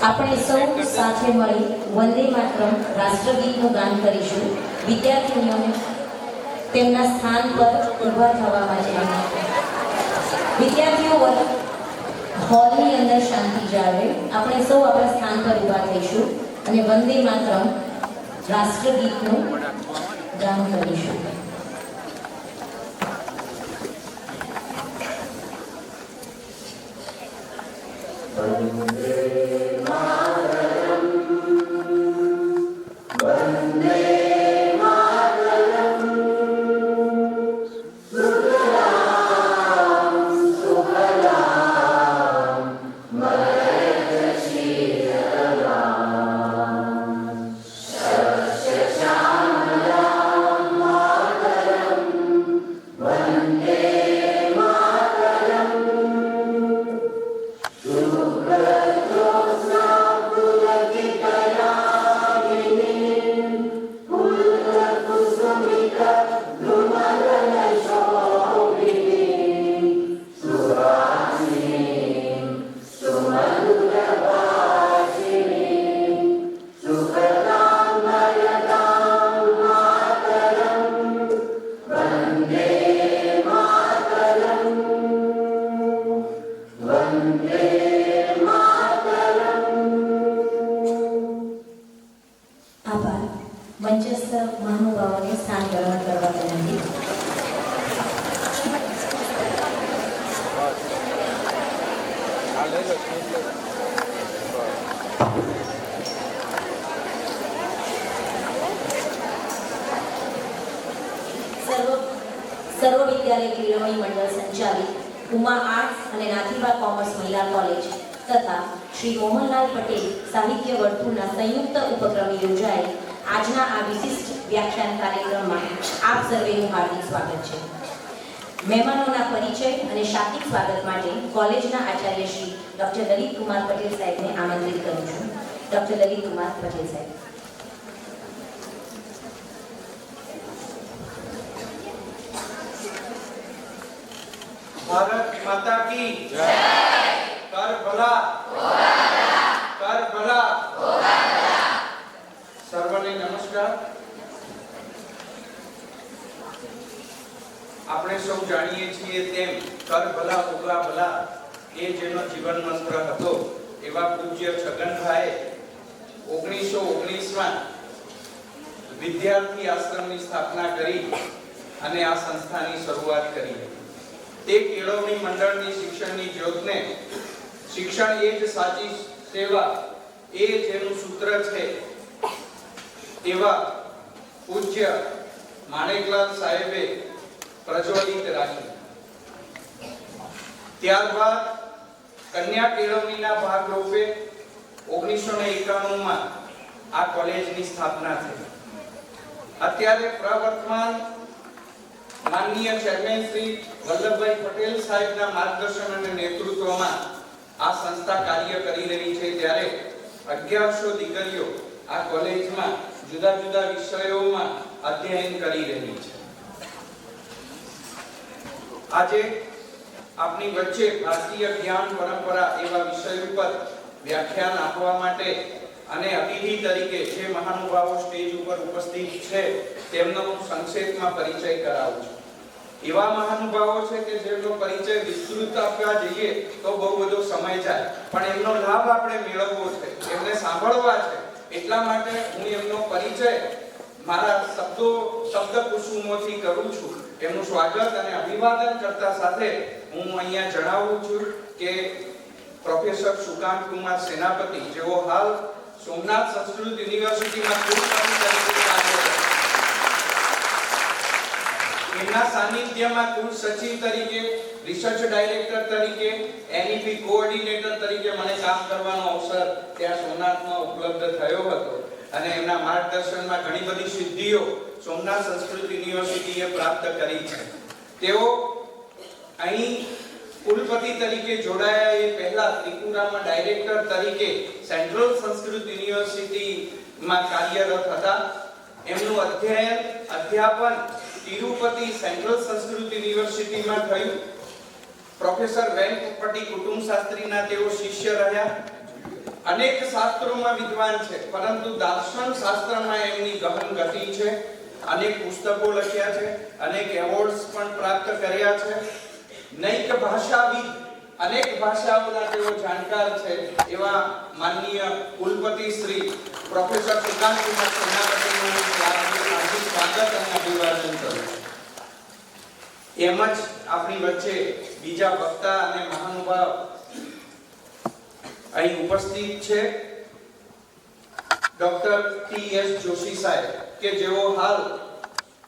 આપણે સૌ સાથે મળી વંદે માતરમ રાષ્ટ્રગીતનું ગાન કરીશું. વિદ્યાર્થીઓને તેમના સ્થાન પર ઊભા થવા માટે વિદ્યાર્થીઓ હોલની અંદર શાંતિ જાળવે. આપણે સૌ આપણા સ્થાન પર ઊભા થઈશું અને વંદે માતરમ રાષ્ટ્રગીતનું ગાન કરીશું. મંચસ્થ મહાનુભાવોને સ્થાન ગ્રહણ કરવા વિનંતી. સર્વ વિદ્યાલય કેળવણી મંડળ સંચાલિત ઉમા આર્ટ્સ અને નાથીબા કોમર્સ મહિલા કોલેજ તથા શ્રી મોહનલાલ પટેલ સાહિત્ય વર્તુળના સંયુક્ત ઉપક્રમે યોજાયેલ આજના આ વિશિષ્ટ વ્યાખ્યાન કાર્યક્રમમાં આપ સર્વેનું હાર્દિક સ્વાગત છે. મહેમાનોના પરિચય અને શાબ્દિક સ્વાગત માટે કોલેજના આચાર્ય શ્રી ડોક્ટર લલિત કુમાર પટેલ સાહેબને આમંત્રિત કરું છું. ડોક્ટર લલિત કુમાર પટેલ સાહેબ. भारत माता की जय। कर भला कर भला। सर्वने नमस्कार। આપણે સૌ જાણીએ છીએ તેમ કર ભલા ભોગા ભલા એ જેનો જીવન મંત્ર હતો એવા પૂજ્ય છગનભાઈ 1919માં વિદ્યાર્થી આશ્રમની સ્થાપના કરી અને આ સંસ્થાની શરૂઆત કરી. તે કેળવણી મંડળની શિક્ષણની જ્યોતને શિક્ષણ એ જ સાચી સેવા એ જેનું સૂત્ર છે એવા પૂજ્ય માણેકલાલ સાહેબે પ્રજ્વલિત રાખી. ત્યારબાદ કન્યા કેળવણીના ભાગરૂપે 1991માં આ કોલેજની સ્થાપના થઈ. અત્યારે પ્રવર્તમાન માનનીય ચેરમેન શ્રી વલ્લભભાઈ પટેલ સાહેબના માર્ગદર્શન અને નેતૃત્વમાં આ સંસ્થા કાર્ય કરી રહી છે. ત્યારે 1100 દીકરીઓ આ કોલેજમાં જુદા જુદા વિષયોમાં અધ્યયન કરી રહી છે. આજે આપની વચ્ચે ભારતીય જ્ઞાન પરંપરા એવા વિષય ઉપર વ્યાખ્યાન આપવા માટે અને અતિથિ તરીકે જે મહાનુભાવો સ્ટેજ ઉપર ઉપસ્થિત છે તેમનો હું સંક્ષેપમાં પરિચય કરાવું છું. એવા મહાનુભાવો છે કે જેમનો પરિચય વિસ્તૃત આપવા જઈએ તો બહુ બધો સમય જાય, પણ એમનો લાભ આપણે મેળવવો છે, એમને સાંભળવા છે. એટલા માટે હું એમનો પરિચય મારા શબ્દ કુસુમોથી કરું છું. એમનું સ્વાગત અને અભિવાદન કરતા સાથે હું અહીંયા જણાવું છું કે પ્રોફેસર સુકાંત કુમાર સેનાપતિ જેઓ હાલ સોમનાથ સંસ્કૃત યુનિવર્સિટીમાં કુલપતિ તરીકે કાર્યરત છે. એમના સાનિધ્યમાં કુલ સચિવ તરીકે, રિસર્ચ ડાયરેક્ટર તરીકે, એનઈપી કોઓર્ડિનેટર તરીકે મને કામ કરવાનો અવસર ત્યાં સોમનાથમાં ઉપલબ્ધ થયો હતો અને એમના માર્ગદર્શનમાં ઘણી બધી સિદ્ધિઓ સોમનાથ સંસ્કૃત યુનિવર્સિટીએ પ્રાપ્ત કરી છે. તેઓ અહીં કુલપતિ તરીકે જોડાયા એ પહેલા ત્રિપુરામાં ડાયરેક્ટર તરીકે સેન્ટ્રલ સંસ્કૃત યુનિવર્સિટીમાં કાર્યરત હતા. એમનું અધ્યાપન તિરુપતિ સેન્ટ્રલ સંસ્કૃત યુનિવર્સિટીમાં થયું. પ્રોફેસર વેંકટપતિ કુટુંબ શાસ્ત્રીના તેઓ શિષ્ય રહ્યા અનેક શાસ્ત્રોમાં વિદ્વાન છે, પરંતુ દર્શન શાસ્ત્રમાં એમની ગહન ગતિ છે. અનેક પુસ્તકો લખ્યા છે, અનેક એવોર્ડ્સ પણ પ્રાપ્ત કર્યા છે. નૈક ભાષાવિદ, અનેક ભાષાઓના તેઓ જાણકાર છે એવા માનનીય કુલપતિ શ્રી પ્રોફેસર સુકાંત કુમાર સેનાપતિનું હાર્દિક સ્વાગત અને અભિવાદન કરું. એમ જ આપણી વચ્ચે બીજા વક્તા અને મહાનુભાવ અહીં ઉપસ્થિત છે, ડોક્ટર ટી.એસ. જોશી સાહેબ, કે જેઓ હાલ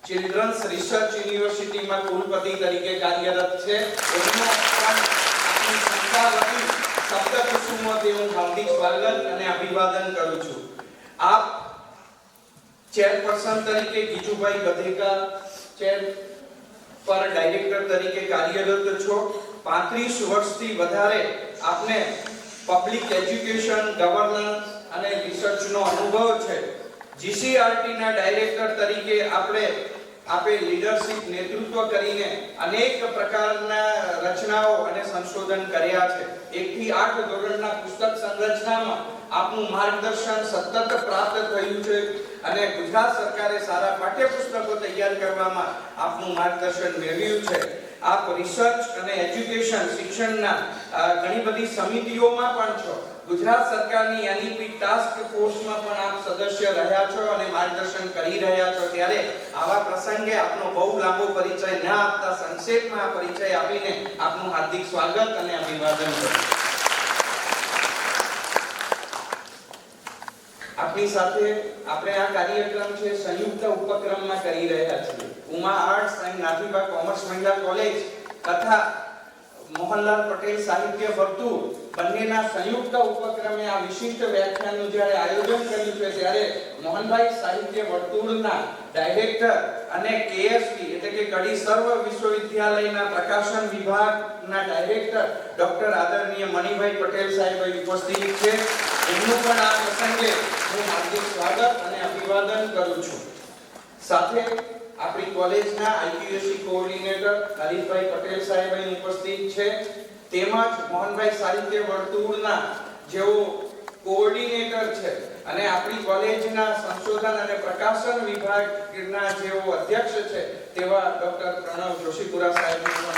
ચિલ્ડ્રન્સ રિસર્ચ યુનિવર્સિટીમાં કુલપતિ તરીકે કાર્યરત છે. એમનો આપણી સંસ્થા વતી શબ્દકુસુમોથી હું હાર્દિક સ્વાગત અને અભિવાદન કરું છું. આપ ચેરપર્સન તરીકે ગીજુભાઈ ગધેકા ચેર પર ડાયરેક્ટર તરીકે કાર્યરત છો. 35 વર્ષથી વધારે આપને પબ્લિક એજ્યુકેશન, ગવર્નન્સ અને રિસર્ચનો અનુભવ છે. જીસીઆરટી ના ડાયરેક્ટર તરીકે આપે લીડરશિપ નેતૃત્વ કરીને અનેક પ્રકારના રચનાઓ અને સંશોધન કર્યા છે. 1 થી 8 ધોરણના પુસ્તક સંરચનામાં આપનું માર્ગદર્શન સતત પ્રાપ્ત થયું છે અને ગુજરાત સરકારે સારા પાઠ્યપુસ્તકો તૈયાર કરવામાં આપનું માર્ગદર્શન મેળવ્યું છે. આપ રિસર્ચ અને એજ્યુકેશન, શિક્ષણના ઘણી બધી સમિતિઓમાં પણ છો. ગુજરાત સરકારની એનઈપી ટાસ્ક ફોર્સમાં પણ આપ સદસ્ય રહ્યા છો અને માર્ગદર્શન કરી રહ્યા છો. ત્યારે આવા પ્રસંગે આપનો બહુ લાંબો પરિચય ન આપતા સંક્ષેપમાં આ પરિચય આપીને આપનું હાર્દિક સ્વાગત અને અભિવાદન કરું. આપની સાથે આપણે આ કાર્યક્રમ છે સંયુક્ત ઉપક્રમમાં કરી રહ્યા છીએ. Uma arts and Nathiba commerce મહિલા કોલેજ તથા મોહનલાલ પટેલ સાહિત્ય વર્તુળ બંનેના સંયુક્ત ઉપક્રમે આ વિશિષ્ટ વ્યાખ્યાનનું જ્યારે આયોજન કર્યું છે, ત્યારે મોહનભાઈ સાહિત્ય વર્તુળના ડાયરેક્ટર અને કેએસવી એટલે કે કડી સર્વ વિશ્વવિદ્યાલયના પ્રકાશન વિભાગના ડાયરેક્ટર ડોક્ટર આદરણીય મણિભાઈ પટેલ સાહેબ ઉપસ્થિત છે. એમનું પણ આ પ્રસંગે હું હાર્દિક સ્વાગત અને અભિવાદન કરું છું. સાથે આપણી કોલેજના આઈક્યુએસી કોઓર્ડિનેટર હરીશભાઈ પટેલ સાહેબ અહીં ઉપસ્થિત છે. તેમજ મોહનભાઈ સાહિત્ય વર્તુળના જેઓ કોઓર્ડિનેટર છે અને આપણી કોલેજના સંશોધન અને પ્રકાશન વિભાગના જેઓ અધ્યક્ષ છે તેવા ડોક્ટર પ્રણવ જોશીપુરા સાહેબનું પણ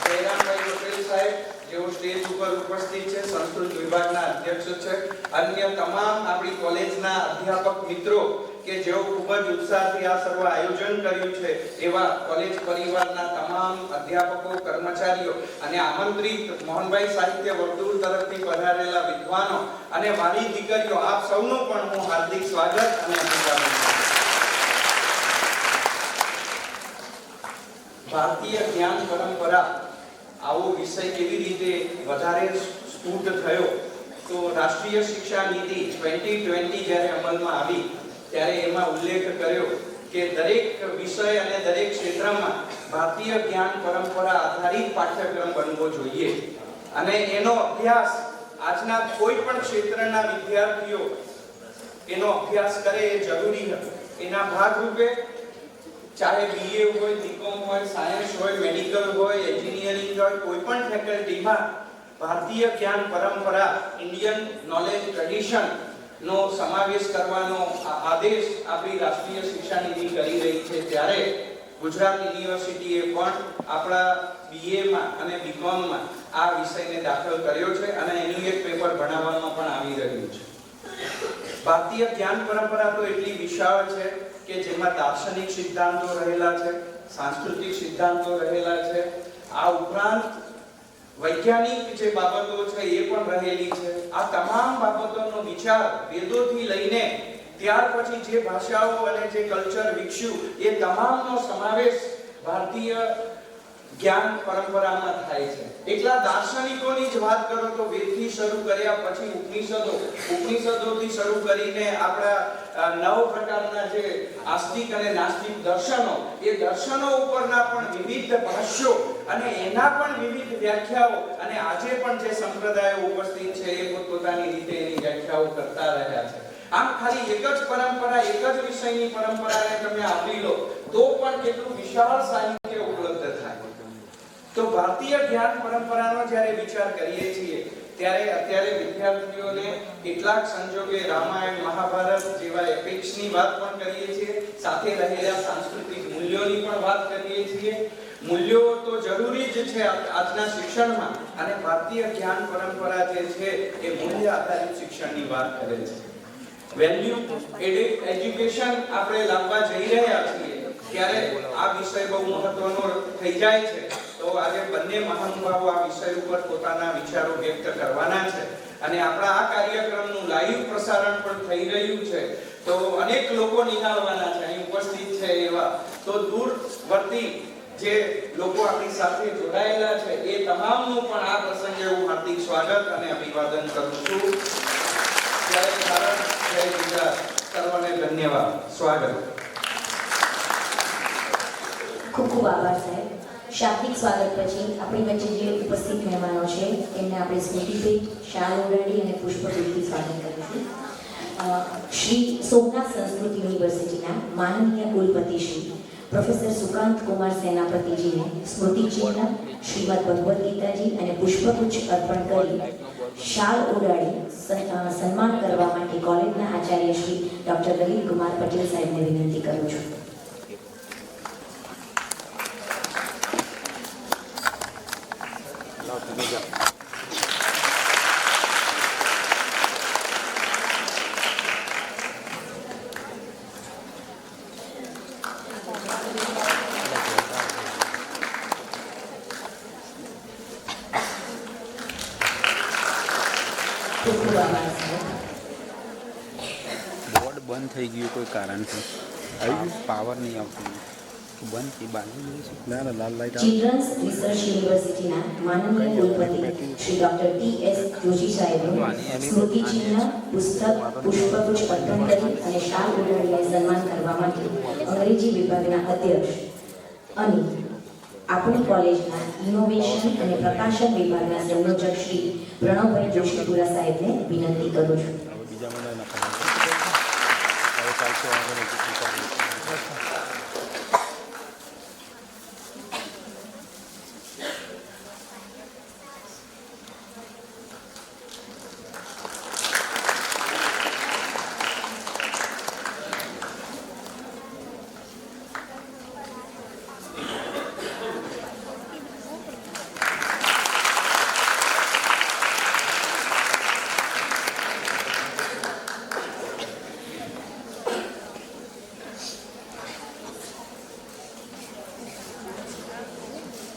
જયરામભાઈ પટેલ સાહેબ જેઓ સ્ટેજ ઉપર ઉપસ્થિત છે, સંસ્કૃત વિભાગના અધ્યક્ષ છે. અન્ય તમામ આપણી કોલેજના અધ્યાપક મિત્રો કે જેઓ ખૂબ જ ઉત્સાહથી આ સર્વ આયોજન કર્યું છે એવા કોલેજ પરિવારના તમામ અધ્યાપકો, કર્મચારીઓ અને આમંત્રિત મોહનભાઈ સાહિત્ય વર્તુળ તરફથી પધારેલા વિદ્વાનો અને વાલી દીકરીઓ, આપ સૌનું પણ હું હાર્દિક સ્વાગત અને અભિવાદન કરું છું. ભારતીય જ્ઞાન પરંપરા આવો વિષય કેવી રીતે વધારે સ્ફૂર્ત થયો, તો રાષ્ટ્રીય શિક્ષા નીતિ 2020 જ્યારે અમલમાં આવી ત્યારે એમાં ઉલ્લેખ કર્યો કે દરેક વિષય અને દરેક ક્ષેત્રમાં ભારતીય જ્ઞાન પરંપરા આધારિત પાઠ્યક્રમ બનવો જોઈએ અને એનો અભ્યાસ આજના કોઈ પણ ક્ષેત્રના વિદ્યાર્થીઓ એનો અભ્યાસ કરે એ જરૂરી છે. એના ભાગરૂપે ચાહે બીએ હોય, બીકોમ હોય, સાયન્સ હોય, મેડિકલ હોય, એન્જિનિયરિંગ હોય, કોઈ પણ ફેકલ્ટીમાં ભારતીય જ્ઞાન પરંપરા, ઇન્ડિયન નોલેજ ટ્રેડિશન નો સમાવેશ કરવાનો આદેશ આપણી રાષ્ટ્રીય શિક્ષા નીતિ કરી રહી છે. ત્યારે ગુજરાત યુનિવર્સિટીએ પણ આપણા બીએમાં અને બીકોમમાં આ વિષયને દાખલ કર્યો છે અને એનું એક પેપર ભણાવવામાં પણ આવી રહ્યું છે. ભારતીય જ્ઞાન પરંપરા તો એટલી વિશાળ છે કે જેમાં દાર્શનિક સિદ્ધાંતો રહેલા છે, સાંસ્કૃતિક સિદ્ધાંતો રહેલા છે. આ ઉપરાંત વૈજ્ઞાનિક જે બાબતો છે એ પણ રહેલી છે. આ તમામ બાબતોનો વિચાર વેદોથી લઈને ત્યાર પછી જે ભાષાઓ અને જે કલ્ચર વિકસ્યું એ તમામનો સમાવેશ ભારતીય જ્ઞાન પરંપરામાં થાય છે. એકલા દાર્શનિકોની જ વાત કરો તો વેદથી શરૂ કર્યા પછી ઉપનિષદોથી શરૂ કરીને આપણા 9 પ્રકારના જે આસ્તિક અને નાસ્તિક દર્શનો, એ દર્શનો ઉપરના પણ વિવિધ ભાષ્યો અને એના પણ વિવિધ વ્યાખ્યાઓ અને આજે પણ જે સંપ્રદાયો ઉપસ્થિત છે એ પોતપોતાની રીતે એની વ્યાખ્યાઓ કરતા રહ્યા છે. આમ ખાલી એક જ પરંપરા, એક જ વિષયની પરંપરાને તમે આવરી લો તો પણ કેટલું વિશાળ સાહિત્ય ઉપલબ્ધ થાય. તો ભારતીય જ્ઞાન પરંપરાનો જ્યારે વિચાર કરીએ છીએ ત્યારે અત્યારે વિદ્યાર્થીઓને કેટલાક સંજોગે રામાયણ મહાભારત જેવા એપિક્સની વાત પણ કરીએ છીએ, સાથે રહેલા સાંસ્કૃતિક મૂલ્યોની પણ વાત કરીએ છીએ. મૂલ્યો તો જરૂરી જ છે આજના શિક્ષણમાં, અને ભારતીય જ્ઞાન પરંપરા જે છે એ મૂલ્ય આધારિત શિક્ષણની વાત કરે છે. વેલ્યુ એજ્યુકેશન આપણે લાવવા જઈ રહ્યા છીએ ત્યારે આ વિષય બહુ મહત્વનો થઈ જાય છે. તો આજે બંને મહાનુભાવો આ વિષય ઉપર પોતાના વિચારો વ્યક્ત કરવાના છે, અને આપણા આ કાર્યક્રમનું લાઈવ પ્રસારણ પણ થઈ રહ્યું છે. તો અનેક લોકો નિહાળવાના છે, અહીં ઉપસ્થિત છે એવા. તો દૂરવર્તી જે લોકો આપણી સાથે જોડાયેલા છે એ તમામનું પણ આ પ્રસંગે હું હાર્દિક સ્વાગત અને અભિવાદન કરું છું. જય ભારત, જય ગુજરાત, સર્વને ધન્યવાદ. સ્વાગત. ખૂબ ખૂબ આભાર સાહેબ. શાબ્દિક સ્વાગત પછી આપણી વચ્ચે જે ઉપસ્થિત મહેમાનો છે એમને આપણે સ્મૃતિભેટ, શાલ ઓઢાડી અને પુષ્પગુચ્છથી સ્વાગત કરીશું. શ્રી સોમનાથ સંસ્કૃત યુનિવર્સિટીના માનનીય કુલપતિ શ્રી પ્રોફેસર સુકાંત કુમાર સેનાપતિજીને સ્મૃતિચિહ્ન, શ્રીમદ ભગવદ્ ગીતાજી અને પુષ્પગુચ્છ અર્પણ કરી શાલ ઓઢાડી સન્માન કરવા માટે કોલેજના આચાર્ય શ્રી ડોક્ટર દલીલ કુમાર પટેલ સાહેબને વિનંતી કરું છું. બોર્ડ બંધ થઈ ગયું કોઈ કારણથી, આવી પાવર નહીં આવતું, બંધ થઈ બાજુ ના લાલ લાઈટ ચિલ્ડ્રન્સ રિસર્ચ યુનિવર્સિટીના માનનીય કુલપતિ શ્રી ડોક્ટર ટી.એસ. જોશી સાહેબનું સ્મૃતિચિહ્ન, પુસ્તક, પુષ્પગુચ્છ અર્પણ કરી અને શાલ ઓઢાડીને સન્માન કરવા માટે અંગ્રેજી વિભાગના અધ્યક્ષ અને આપણી કોલેજના ઇનોવેશન અને પ્રકાશન વિભાગના સંયોજક શ્રી પ્રણવભાઈ જોશીપુરા સાહેબને વિનંતી કરું છું. બીજા મને નખાય હવે ચાલશે આગળ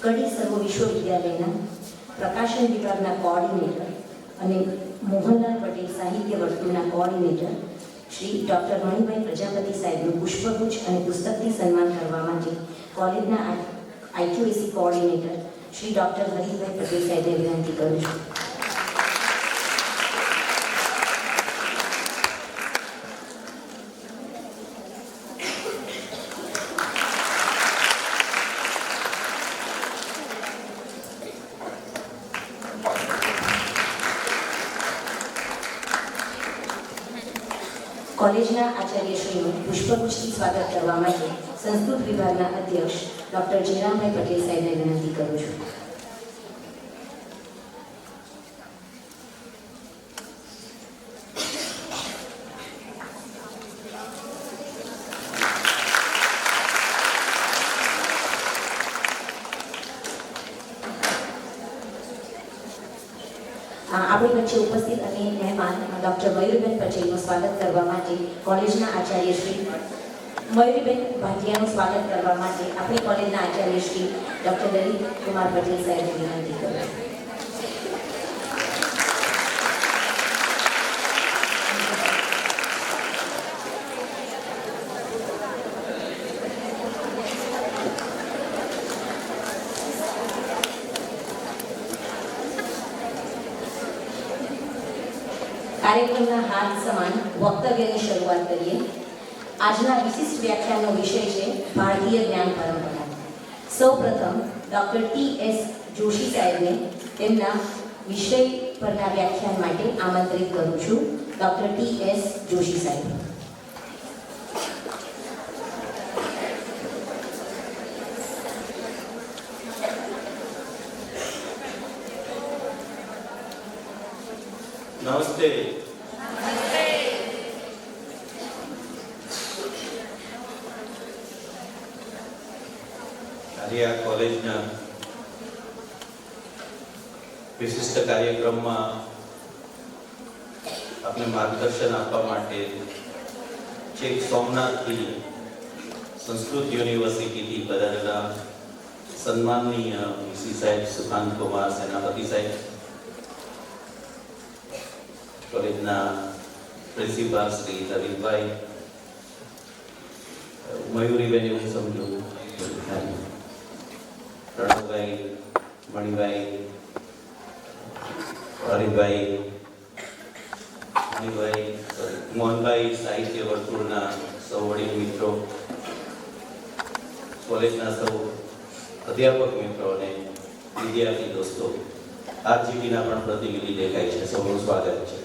કડી સર્વ વિશ્વવિદ્યાલયના પ્રકાશન વિભાગના કોઓર્ડિનેટર અને મોહનલાલ પટેલ સાહિત્ય વર્તુળના કોઓર્ડિનેટર શ્રી ડોક્ટર મણિભાઈ પ્રજાપતિ સાહેબનું પુષ્પગુચ્છ અને પુસ્તકથી સન્માન કરવા માટે કોલેજના IQAC coordinator Shri doctor Haribhai Patel સાહેબને વિનંતી કરું છું. કોલેજના આચાર્યશ્રીનું પુષ્પગુચ્છથી સ્વાગત કરવા માટે સંસ્કૃત વિભાગના અધ્યક્ષ ડોક્ટર જયરામભાઈ પટેલ સાહેબને વિનંતી કરું છું. આપણી વચ્ચે ઉપસ્થિત અને મહેમાન ડોક્ટર મયુરબેન પટેલનું સ્વાગત કરવા માટે કોલેજના આચાર્ય શ્રી મયુરબેન ભાટિયાનું સ્વાગત કરવા માટે આપણી કોલેજના આચાર્ય શ્રી ડોક્ટર દલીલ કુમાર પટેલ સાહેબને વિનંતી કરું. કાર્યક્રમના હાથ સમાન વક્તવ્યની શરૂઆત કરીએ. આજના વિશિષ્ટ વ્યાખ્યાનનો વિષય છે ભારતીય જ્ઞાન પરંપરા. સૌપ્રથમ ડોક્ટર ટી.એસ. જોશી સાહેબને તેમના વિષય પરના વ્યાખ્યાન માટે આમંત્રિત કરું છું. ડોક્ટર ટી.એસ. જોશી સાહેબ. નમસ્તે. આજે આ કોલેજના વિશિષ્ટ કાર્યક્રમમાં આપને માર્ગદર્શન આપવા માટે છેક સોમનાથથી સંસ્કૃત યુનિવર્સિટીથી પધારેલા સન્માનનીય વીસી સાહેબ સુકાંત કુમાર સેનાપતિ સાહેબ, કોલેજના પ્રિન્સિપાલ શ્રી લલિતભાઈ, મયુરીબેન એવું સમજો, પ્રણવભાઈ, મણિભાઈ, હરિભાઈ, મોહનભાઈ, સાહિત્ય વર્તુળના સૌ વડીલ મિત્રો, કોલેજના સૌ અધ્યાપક મિત્રો અને વિદ્યાર્થી દોસ્તો, આરજીપીના પણ પ્રતિનિધિ દેખાય છે, સૌનું સ્વાગત છે.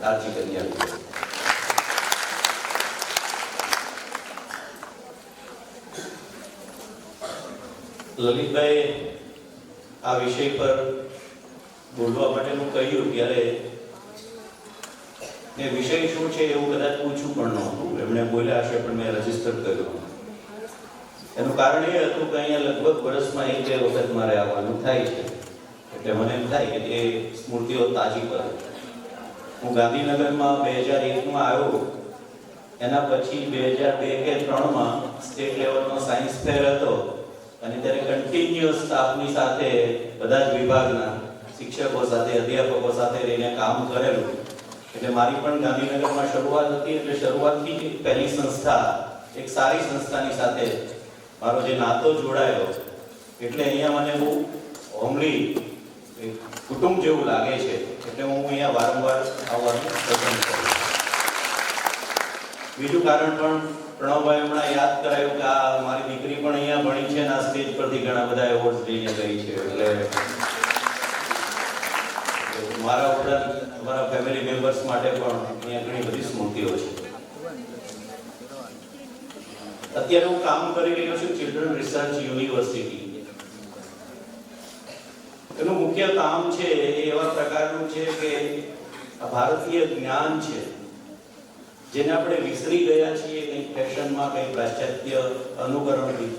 આરજી કન્યા લલિતભાઈ આ વિષય પર બોલવા માટેનું કહ્યું ત્યારે એ વિષય શું છે એવું કદાચ પૂછવું પણ નહોતું. એમણે બોલ્યા હશે પણ મેં રજીસ્ટર કર્યું. એનું કારણ એ હતું કે અહીંયા લગભગ વર્ષમાં 1-2 વખત મારે આવવાનું થાય છે, એટલે મને એમ થાય કે એ સ્મૃતિઓ તાજી કરે. હું ગાંધીનગરમાં 2001માં આવ્યો, એના પછી 2002 કે 2003માં સ્ટેટ લેવલનો સાયન્સ ફેર હતો અને ત્યારે કન્ટિન્યુઅસ સ્ટાફની સાથે બધા જ વિભાગના શિક્ષકો સાથે, અધ્યાપકો સાથે રહીને કામ કરેલું. એટલે મારી પણ ગાંધીનગરમાં શરૂઆત હતી. એટલે શરૂઆતથી એક પહેલી સંસ્થા, એક સારી સંસ્થાની સાથે મારો જે નાતો જોડાયો, એટલે અહીંયા મને બહુ હોમલી કુટુંબ જેવું લાગે છે. એટલે હું અહીંયા વારંવાર આવવાનું પસંદ કરું. બીજું કારણ પણ પ્રણવભાઈ હમણાં યાદ કરાયું કે આ મારી દીકરી પણ અહીંયા ભણી છે અને આ સ્ટેજ પરથી ઘણા બધા એવોર્ડ્સ લઈને ગઈ છે. એટલે મારા ઉપરાંત મારા ફેમિલી મેમ્બર્સ માટે પણ અહીંયા ઘણી બધી સ્મૃતિઓ છે. અત્યારે હું કામ કરી રહ્યો છું ચિલ્ડ્રન રિસર્ચ યુનિવર્સિટી. એનું મુખ્ય કામ છે એ એવા પ્રકારનું છે કે આ ભારતીય જ્ઞાન છે જેને આપણે વિસરી ગયા છીએ કંઈક ફેશનમાં, કંઈક પાશ્ચાત્ય અનુકરણથી,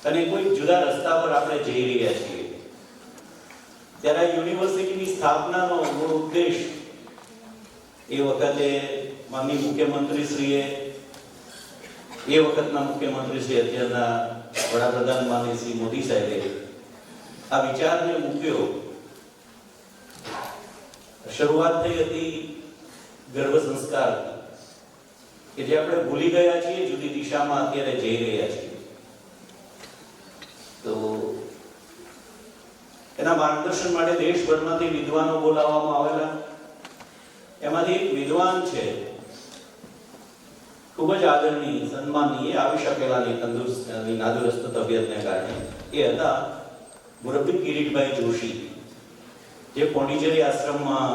અને કોઈ જુદા રસ્તા પર આપણે જઈ રહ્યા છીએ. ત્યારે યુનિવર્સિટીની સ્થાપનાનો મૂળ ઉદ્દેશ એ વખતે માનનીય મુખ્યમંત્રીશ્રીએ, એ વખતના મુખ્યમંત્રી શ્રી, અત્યારના વડાપ્રધાન માનનીય શ્રી મોદી સાહેબે આ વિચારને મૂક્યો. શરૂઆત થઈ હતી ગર્ભ સંસ્કાર, કે જે આપણે ભૂલી ગયા છીએ, જુદી દિશામાં અત્યારે જઈ રહ્યા છીએ. તો એના માર્ગદર્શન માટે દેશભરમાંથી વિદ્વાનો બોલાવવામાં આવેલા. એમાંથી એક વિદ્વાન છે, ખૂબ જ આદરણીય, સન્માનીય, આવી શકેલા નહીં, તંદુરસ્ત નાદુરસ્ત તબિયતને કારણે. એ હતા મુરબ્બી કિરીટભાઈ જોશી, જે પોંડિચેરી આશ્રમમાં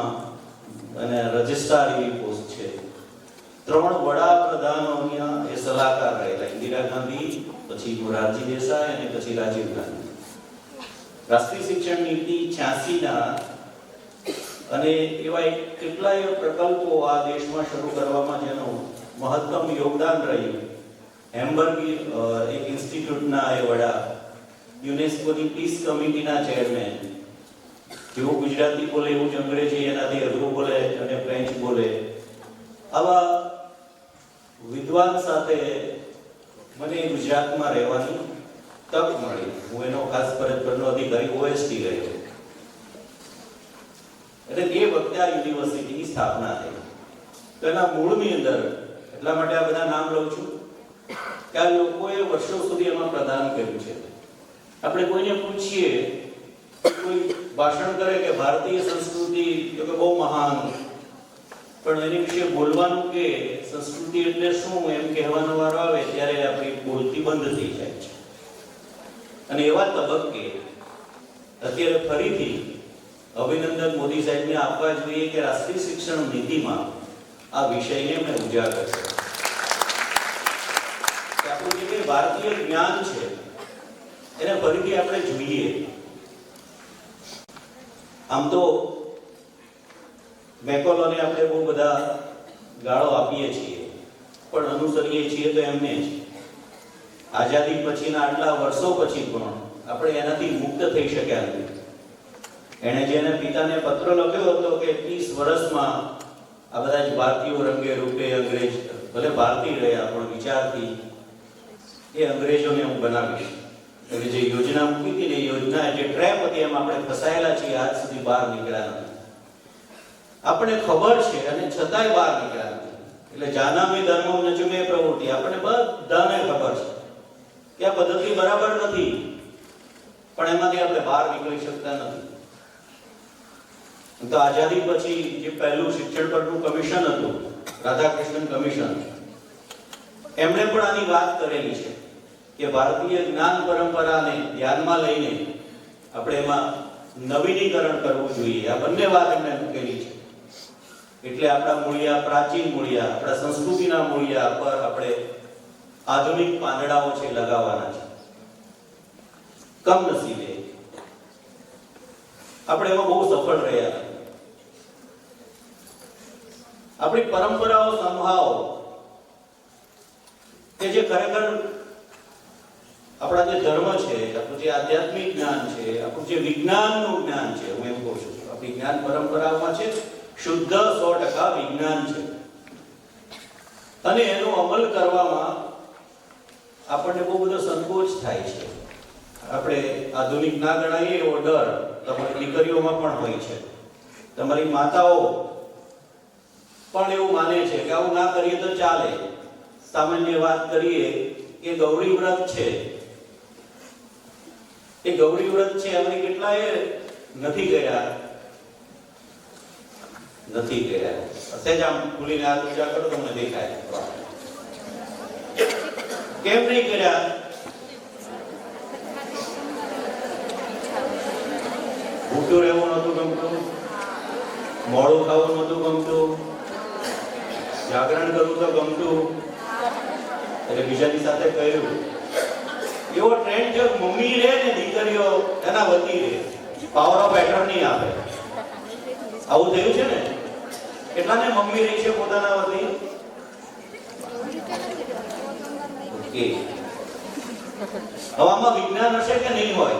અને રજિસ્ટ્રાર એવી પોસ્ટ છે. 3 વડાપ્રધાનોના એ સલાહકાર રહેલા, ઇન્દિરા ગાંધી, પછી મોરારજી દેસાઈ અને પછી રાજીવ ગાંધી. રાષ્ટ્રીય શિક્ષણ નીતિ 86ના અને એવા કેટલાય પ્રકલ્પો આ દેશમાં શરૂ કરવામાં જેનું મહત્તમ યોગદાન રહ્યું. હેમ્બર્ગ એક ઇન્સ્ટિટ્યૂટના એ વડા, યુનેસ્કોની પીસ કમિટીના ચેરમેન, જેવું ગુજરાતી બોલે એવું જ અંગ્રેજી એનાથી અઘરું બોલે અને ફ્રેન્ચ બોલે. આવા વિદ્વાન સાથે મને ગુજરાતમાં રહેવાની તક મળી. હું એનો ખાસ ફરજ પરનો અધિકારી OST રહ્યો. એટલે એ વખતે આ યુનિવર્સિટીની સ્થાપના થઈ. તો એના મૂળની અંદર, એટલા માટે આ બધા નામ લઉં છું કે આ લોકોએ વર્ષો સુધી એમાં પ્રદાન કર્યું છે. આપણે કોઈને પૂછીએ, કોઈ ભાષણ કરે કે ભારતીય સંસ્કૃતિ તો કે બહુ મહાન, પણ એની વિશે બોલવાનું કે સંસ્કૃતિ એટલે શું એમ કહેવાનો વારો આવે ત્યારે આપણી બોલતી બંધ થઈ જાય છે. અને એવા તબક્કે અત્યારે ફરીથી અભિનંદન મોદી સાહેબને આપવા જોઈએ કે રાષ્ટ્રીય શિક્ષણ નીતિમાં આ વિષયને મેં ઉજાગર કર્યો. આપણું જે ભારતીય જ્ઞાન છે એને ફરીથી આપણે જોઈએ. આમ તો મેકોલોને આપણે બહુ બધા ગાળો આપીએ છીએ, પણ અનુસરીએ છીએ તો એમને જ. આઝાદી પછીના આટલા વર્ષો પછી પણ આપણે એનાથી મુક્ત થઈ શક્યા નથી. એણે જેને પિતાને પત્ર લખ્યો હતો કે 30 વર્ષમાં આ બધા જ ભારતીયો રંગે રૂપે અંગ્રેજ ભલે ભારતીય રહ્યા પણ વિચારથી એ અંગ્રેજોને હું બનાવીશ. એટલે જે યોજના મૂકી હતી ને એ યોજના જે ટ્રેપ હતી એમાં આપણે ફસાયેલા છીએ, આજ સુધી બહાર નીકળ્યા નથી. આપણને ખબર છે અને છતાંય બહાર નીકળ્યા નથી. એટલે જાનામી ધર્મમ નચમે પ્રવૃત્તિ, આપણને બધાને ખબર છે કે આ પદ્ધતિ બરાબર નથી, પણ એમાંથી આપણે બહાર નીકળી શકતા નથી. તો આઝાદી પછી જે પહેલું શિક્ષણ પરનું કમિશન હતું, રાધાકૃષ્ણન કમિશન, એમણે પણ આની વાત કરેલી છે કે ભારતીય જ્ઞાન પરંપરાને ધ્યાનમાં લઈને આપણે એમાં નવીનીકરણ કરવું જોઈએ. આ બંને વાત એમણે મૂકેલી છે. એટલે આપણા મૂળિયા, પ્રાચીન મૂળિયા, આપણા સંસ્કૃતિના મૂળિયા પર આપણે આધુનિક પાંદડાઓ છે લગાવવાના છે. કમનસીબે આપણે એમાં બહુ સફળ રહ્યા. આપણી પરંપરાઓ સંભાવ કે જે ખરેખર આપણા જે ધર્મ છે, આપણું જે આધ્યાત્મિક જ્ઞાન છે, આપણું જે વિજ્ઞાનનું જ્ઞાન છે, હું એમ કહું છું આપણી જ્ઞાન પરંપરાઓમાં છે શુદ્ધ 100% વિજ્ઞાન છે. અને એનો અમલ કરવામાં આપણને બહુ બધો સંકોચ થાય છે. આપણે આધુનિક ના ગણાઈએ એવો ડર તમારી દીકરીઓમાં પણ હોય છે. તમારી માતાઓ પણ એવું માને છે કે આવું ના કરીએ તો ચાલે. સામાન્ય વાત કરીએ કે ગૌરી વ્રત છે, એ ગૌરી વ્રત છે અમે કેટલાય નથી ગયા. સહેજ આમ ખુલીને હાથ ઊંચા કરો તમને દેખાય. કેમ નહીં કર્યા? ભૂખ્યું રહેવું નહોતું ગમતું, મોડું ખાવું નહોતું ગમતું, જાગરણ કરવું તો ગમતું, એટલે બીજાની સાથે કહ્યું. એવો ટ્રેન્ડ જો મમ્મી રહે ને દીકરીઓ એના વતી રહે, પાવર ઓફ એટર્ની આપે. આવું થયું છે ને? કેટલાને મમ્મી રહી છે પોતાના વતી? ઓકે. હવે આમાં વિજ્ઞાન હશે કે નહીં હોય?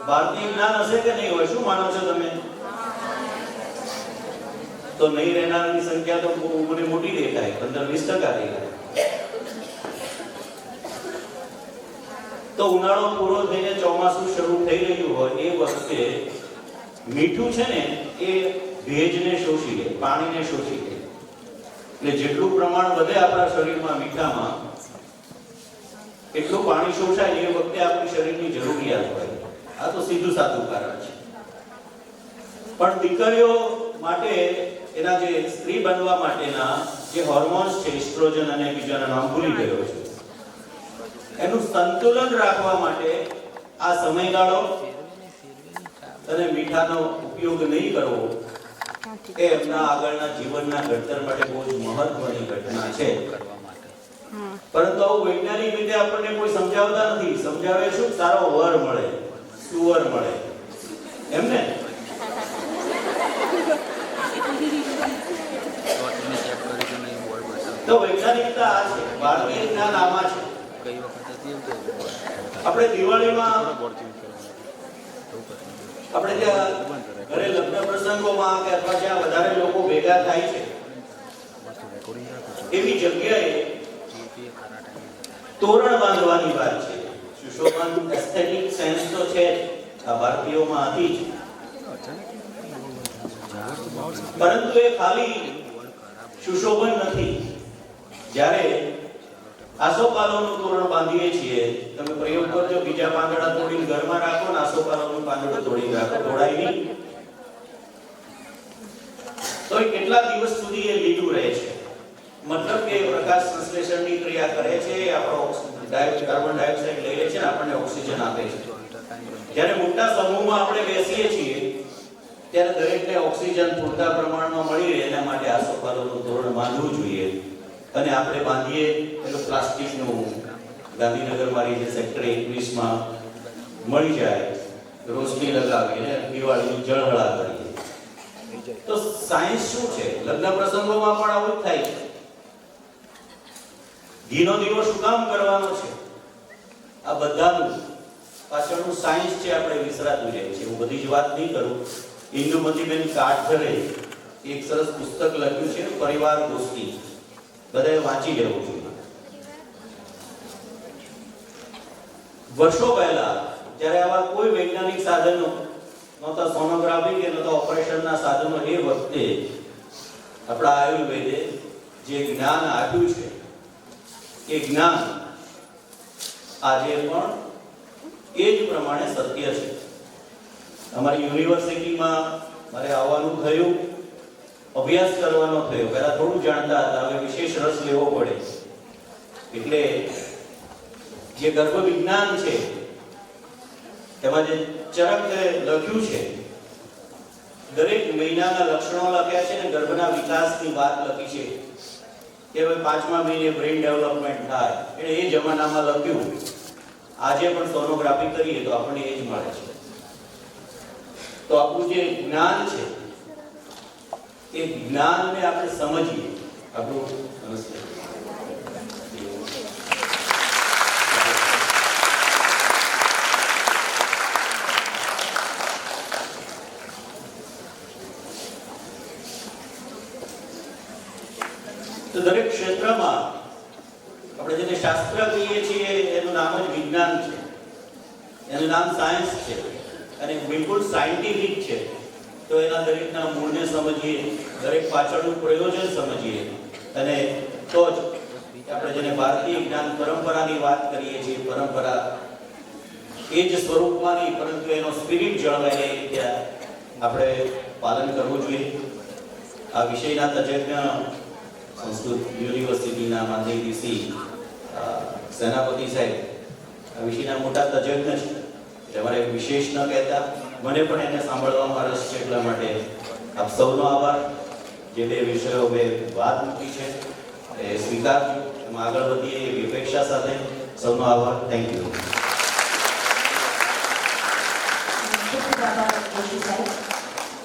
ભારતીય જ્ઞાન હશે કે નહીં હોય? શું માનો છો તમે? તો નહીં રહેનારની સંખ્યા તો મને મોટી દેખાય, 15-20% દેખાય. તો ઉનાળો પૂરો થઈને ચોમાસું શરૂ થઈ રહ્યું હોય એ વખતે મીઠું છે ને એ ભેજને શોષી લે, પાણીને શોષી લે. એટલે જેટલું પ્રમાણ વધે આપણા શરીરમાં મીઠામાં, એટલું પાણી શોષાય એ વખતે આપણી શરીરની જરૂરિયાત હોય. આ તો સીધું સાધું કારણ છે. પણ દીકરીઓ માટે એના જે સ્ત્રી બનવા માટેના જે હોર્મોન્સ છે, એસ્ટ્રોજન અને બીજાના નામ ભૂલી ગયો છું, એનું સંતુલન રાખવા માટે આ સમયગાળો અને મીઠાનો ઉપયોગ નહીં કરવો એ એમના આગળના જીવનના ઘડતર માટે બહુ જ મહત્વની ઘટના છે. પરંતુ આવું વૈજ્ઞાનિક રીતે આપણને કોઈ સમજાવતા નથી. સમજાવે શું? સારો વર મળે, સુવર મળે, એમને. તો વૈજ્ઞાનિકતા આ છે, ભારતીય જ્ઞાન આમાં છે. આપણે દિવાળીમાં આપણે જ્યાં ઘરે લગ્ન પ્રસંગોમાં કે અથવા જ્યાં વધારે લોકો ભેગા થાય છે એવી જગ્યાએ તોરણ બાંધવાની વાત છે. સુશોભન એસ્થેટિક સેન્સ તો છે આ ભારતીયોમાં હતી જ, પરંતુ એ ખાલી સુશોભન નથી. જ્યારે આસોપાલવનું તોરણ બાંધીએ છીએ, તમે પ્રયોગ કરજો, બીજા પાંદડા તોડીને ઘરમાં રાખો ને આસોપાલવનું પાંદડું તોડીને રાખો, તોડાય નહીં. તો એ કેટલા દિવસ સુધી એ લીલું રહે છે? મતલબ કે પ્રકાશ સંશ્લેષણની ક્રિયા કરે છે, આપણો કાર્બન ડાયોક્સાઇડ લઈ લે છે ને આપણને ઓક્સિજન આપે છે. જ્યારે મોટા સમૂહમાં આપણે બેસીએ છીએ ત્યારે દરેકને ઓક્સિજન પૂરતા પ્રમાણમાં મળી રહે એના માટે આસોપાલવનું તોરણ બાંધવું જોઈએ. અને આપણે બાંધીએ એટલે પ્લાસ્ટિકનું ગાંધીનગર મારી જે સેક્ટર 21માં મળી જાય, રોશની લગાવીને દિવાળીની જળહળા કરીએ. તો સાયન્સ શું છે? લગ્ન પ્રસંગોમાં પણ આવું જ થાય છે. ઘીનો દીવો શું કામ કરવાનો છે? આ બધાનું પાછળનું સાયન્સ છે, આપણે વિસરાતું જાય છે. હું બધી જ વાત નહીં કરું. ઇન્દુમતીબેન કાઠરે એક સરસ પુસ્તક લખ્યું છે, પરિવાર દોસ્તી. બધાએ વાંચી લેવું જોઈએ. વર્ષો પહેલા જ્યારે આવા કોઈ વૈજ્ઞાનિક સાધનો નહોતા, સોનોગ્રાફી કે નહોતા ઓપરેશનના સાધનો, એ વખતે આપણા આયુર્વેદે જે જ્ઞાન આપ્યું છે એ જ્ઞાન આજે પણ એ જ પ્રમાણે સત્ય છે. અમારી યુનિવર્સિટીમાં મારે આવવાનું થયું, અભ્યાસ કરવાનો થયો. પહેલા થોડું જાણતા હતા, હવે વિશેષ રસ લેવો પડે. એટલે જે ગર્ભ વિજ્ઞાન છે એમાં જે ચરક લખ્યું છે, દરેક મહિનાના લક્ષણો લખ્યા છે ને ગર્ભના વિકાસની વાત લખી છે કે હવે 5મા મહિને બ્રેઇન ડેવલપમેન્ટ થાય. એટલે એ જમાનામાં લખ્યું. આજે પણ સોનોગ્રાફી કરીએ તો આપણને એ જ મળે છે. તો આપણું જે જ્ઞાન છે એ જ્ઞાનને આપણે સમજીએ. આપણું નમસ્તે. તો દરેક ક્ષેત્રમાં આપણે જેને શાસ્ત્ર કહીએ છીએ એનું નામ જ વિજ્ઞાન છે, એનું નામ સાયન્સ છે અને બિલકુલ સાયન્ટિફિક છે. તો એના દરેકના મૂળને સમજીએ, દરેક પાછળનું પ્રયોજન સમજીએ અને તો જ આપણે જેને ભારતીય જ્ઞાન પરંપરાની વાત કરીએ છીએ, પરંપરા એ જ સ્વરૂપમાં નહીં પરંતુ એનો સ્પિરિટ જળવાઈ રહે ત્યાં આપણે પાલન કરવું જોઈએ. આ વિષયના તજજ્ઞ સંસ્કૃત યુનિવર્સિટીના માંદેવીસી સેનાપતિ સાહેબ આ વિષયના મોટા તજજ્ઞ છે. તમારે વિશેષ ન કહેતા, મને પણ એને સાંભળવામાં રસ છે, એટલા માટે આપ સૌનો આભાર. જે બે વિષયો મેં વાત મૂકી છે એ સ્વીકારજો, એમાં આગળ વધીએ એવી અપેક્ષા સાથે સૌનો આભાર. Thank you.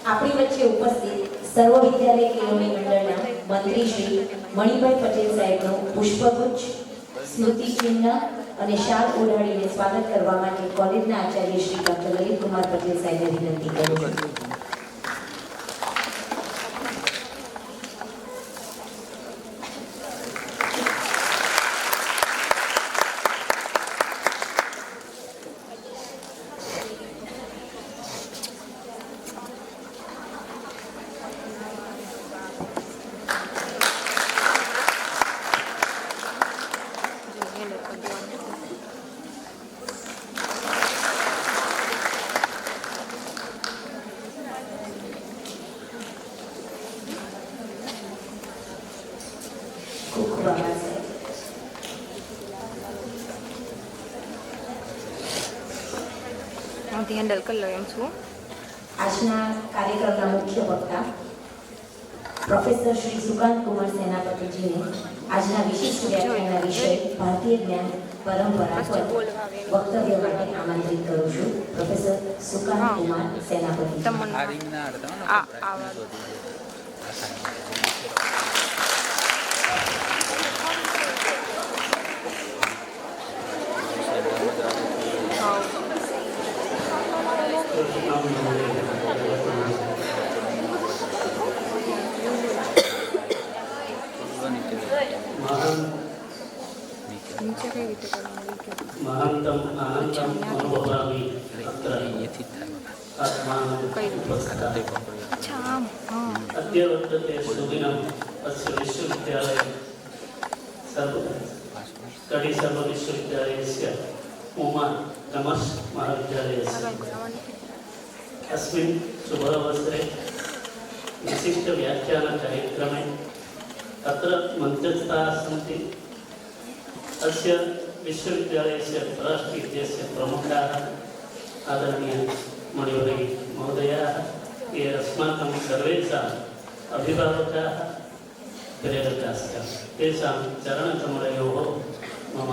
આપણી વચ્ચે ઉપસ્થિત સર્વ વિદ્યાલય કેળવણી મંડળના મંત્રી શ્રી મણિભાઈ પટેલ સાહેબનું પુષ્પગુચ્છ, સ્મૃતિ ચિહ્ન અને શાલ ઓઢાડીને સ્વાગત કરવા માટે કોલેજના આચાર્ય શ્રી ડોક્ટર લલિતકુમાર પટેલ સાહેબને વિનંતી કરું છું. હેન્ડલ કરી લો એમ છું. આજના કાર્યક્રમના મુખ્ય વક્તા પ્રોફેસર શ્રી સુકાંત કુમાર સેનાપતિજીને આજના વિશિષ્ટ વ્યાખ્યાનના વિષય ભારતીય જ્ઞાન પરંપરા પર વક્તવ્ય માટે આમંત્રિત કરું છું. પ્રોફેસર સુકાંત કુમાર સેનાપતિ. આ રીંગના અડધા महांतम आनंदम अनुभवामि अत्र आत्मानं अद्य वर्तते सुदिनम् अस्य विश्वविद्यालये कडी सर्व विश्वविद्यालयस्य उमा नमस् महाविद्यालयस्य अस्मिन् शुभावसरे विशिष्ट व्याख्यानकार्यक्रमे अत्र मन्त्रस्थाः सन्ति। अस्य विश्वविद्यालयस्य राष्ट्रीयस्य प्रमुखाः आदरणीय मणिवर्य महोदयाः, ये अस्माकं सर्वेषाम् अभिभावकाः प्रेरकाश्च, तेषां चरणकमलयोः मम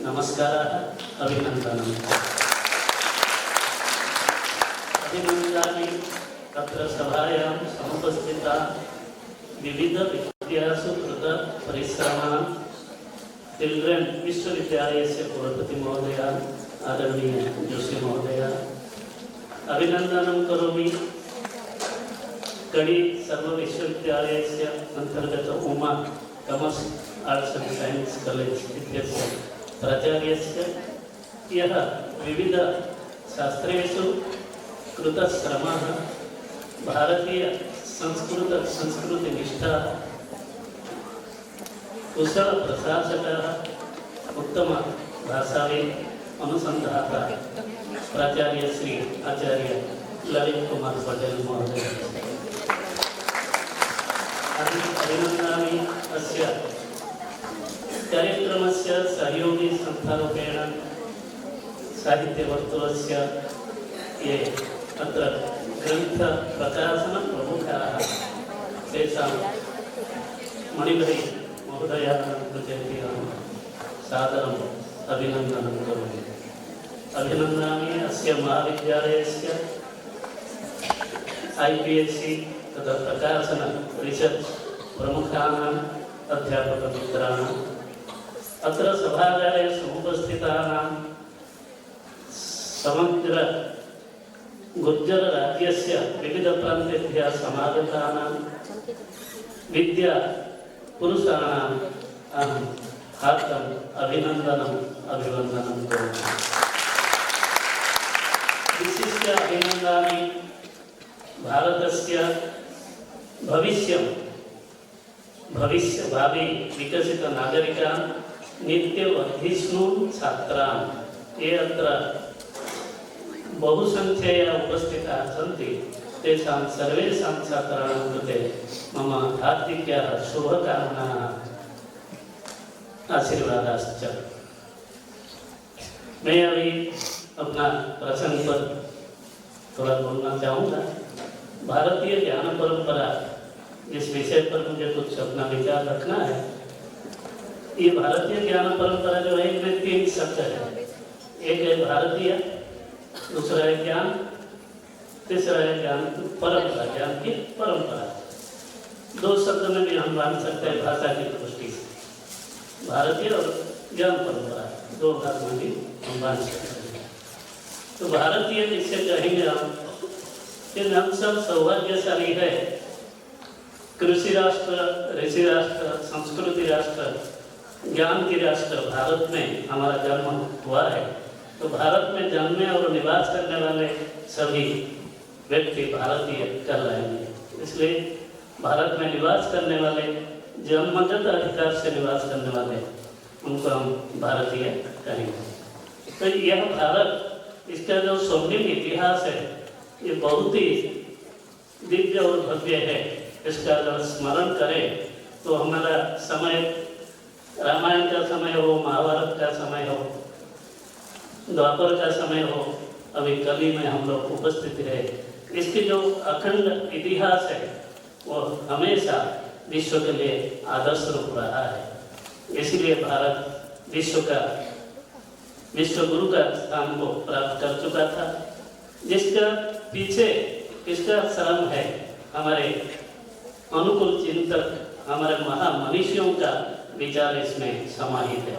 नमस्काराः, अभिनन्दनम्। अभिनन्दामि अत्र सभायां समुपस्थिता विविध विद्यासु कृत परिश्रमान् चिल्ड्रन विश्वविद्यालयस्य कुलपति महोदय आदरणीय जोशी महोदय अभिनंदनं करोमि। कड़ी सर्व विश्वविद्यालयस्य अंतर्गत Uma commerce arts and science college इत्यस्य प्राचार्यस्य यः विविध शास्त्रेषु कृतश्रमः भारतीय संस्कृतिनिष्ठा कुशल प्रशासकः उत्तम भाषाविद् अनुसंधाता प्राचार्य श्री आचार्य ललित कुमार पटेल महोदय अभिनंदनामि। अस्य कार्यक्रमस्य सहयोगी संस्थारूपेण साहित्यवर्तुलस्य ये अत्र ग्रन्थप्रकाशनप्रमुखाः तेषां मणिभै महोदयानां कृते सादरम् अभिनन्दनं करोमि। अभिनन्दामि अस्य महाविद्यालयस्य IPSC तथा प्रकाशन रिसर्च प्रमुखानाम् अध्यापकमित्राणाम् अत्र सभागारे समुपस्थितानां समग्र गुर्जर राज्यस्य विविध प्रान्तेभ्यः समागतानां विद्या पुरुषाणाम् अहं हार्दम् अभिनन्दनम् अभिवन्दनं करोमि। विशिष्य अभिनन्दामि भारतस्य भावी विकसित नागरिकान् नित्यवर्धिष्णुन् छात्रान् ये अत्र बहुसंख्यया उपस्थिताः सन्ति तेषां सर्वेषां छात्राणां कृते मम हार्दिक्याः शुभकामनाः आशीर्वादाश्च। मैं अभी अपना प्रसंग पर थोड़ा बोलना चाहूँगा। भारतीय ज्ञान परंपरा जिस विषय पर मुझे कुछ अपना विचार रखना है। ये भारतीय ज्ञान परंपरा जो है इसमें 3 शब्द है। एक है भारतीय, दूसरा है ज्ञान, तीसरा है ज्ञान परंपरा, ज्ञान की परंपरा। 2 शब्द में भी हम बांध सकते हैं भाषा की दृष्टि से, भारतीय और ज्ञान परंपरा 2 भाग में भी हम बांध सकते हैं। तो भारतीय जिससे कहेंगे हम सब सौभाग्यशाली है। कृषि राष्ट्र, ऋषि राष्ट्र, संस्कृति राष्ट्र, ज्ञान की राष्ट्र भारत में हमारा जन्म हुआ है। तो भारत में जन्मे और निवास करने वाले सभी व्यक्ति भारतीय कहलाएंगे। इसलिए भारत में निवास करने वाले, जन्मगत अधिकार से निवास करने वाले, उनको हम भारतीय कहेंगे। तो यह भारत, इसका जो स्वर्णिम इतिहास है ये बहुत ही दिव्य और भव्य है। इसका अगर स्मरण करें तो हमारा समय रामायण का समय हो, महाभारत का समय हो, द्वापर का समय हो, अभी कली में हम लोग उपस्थित रहे। इसकी जो अखंड इतिहास है वो हमेशा विश्व के लिए आदर्श रूप रहा है। इसलिए भारत विश्व गुरु का स्थान को प्राप्त कर चुका था, जिसका पीछे इसका श्रम है हमारे अनुकूल चिंतक, हमारे महामनीषियों का विचार इसमें समाहित है।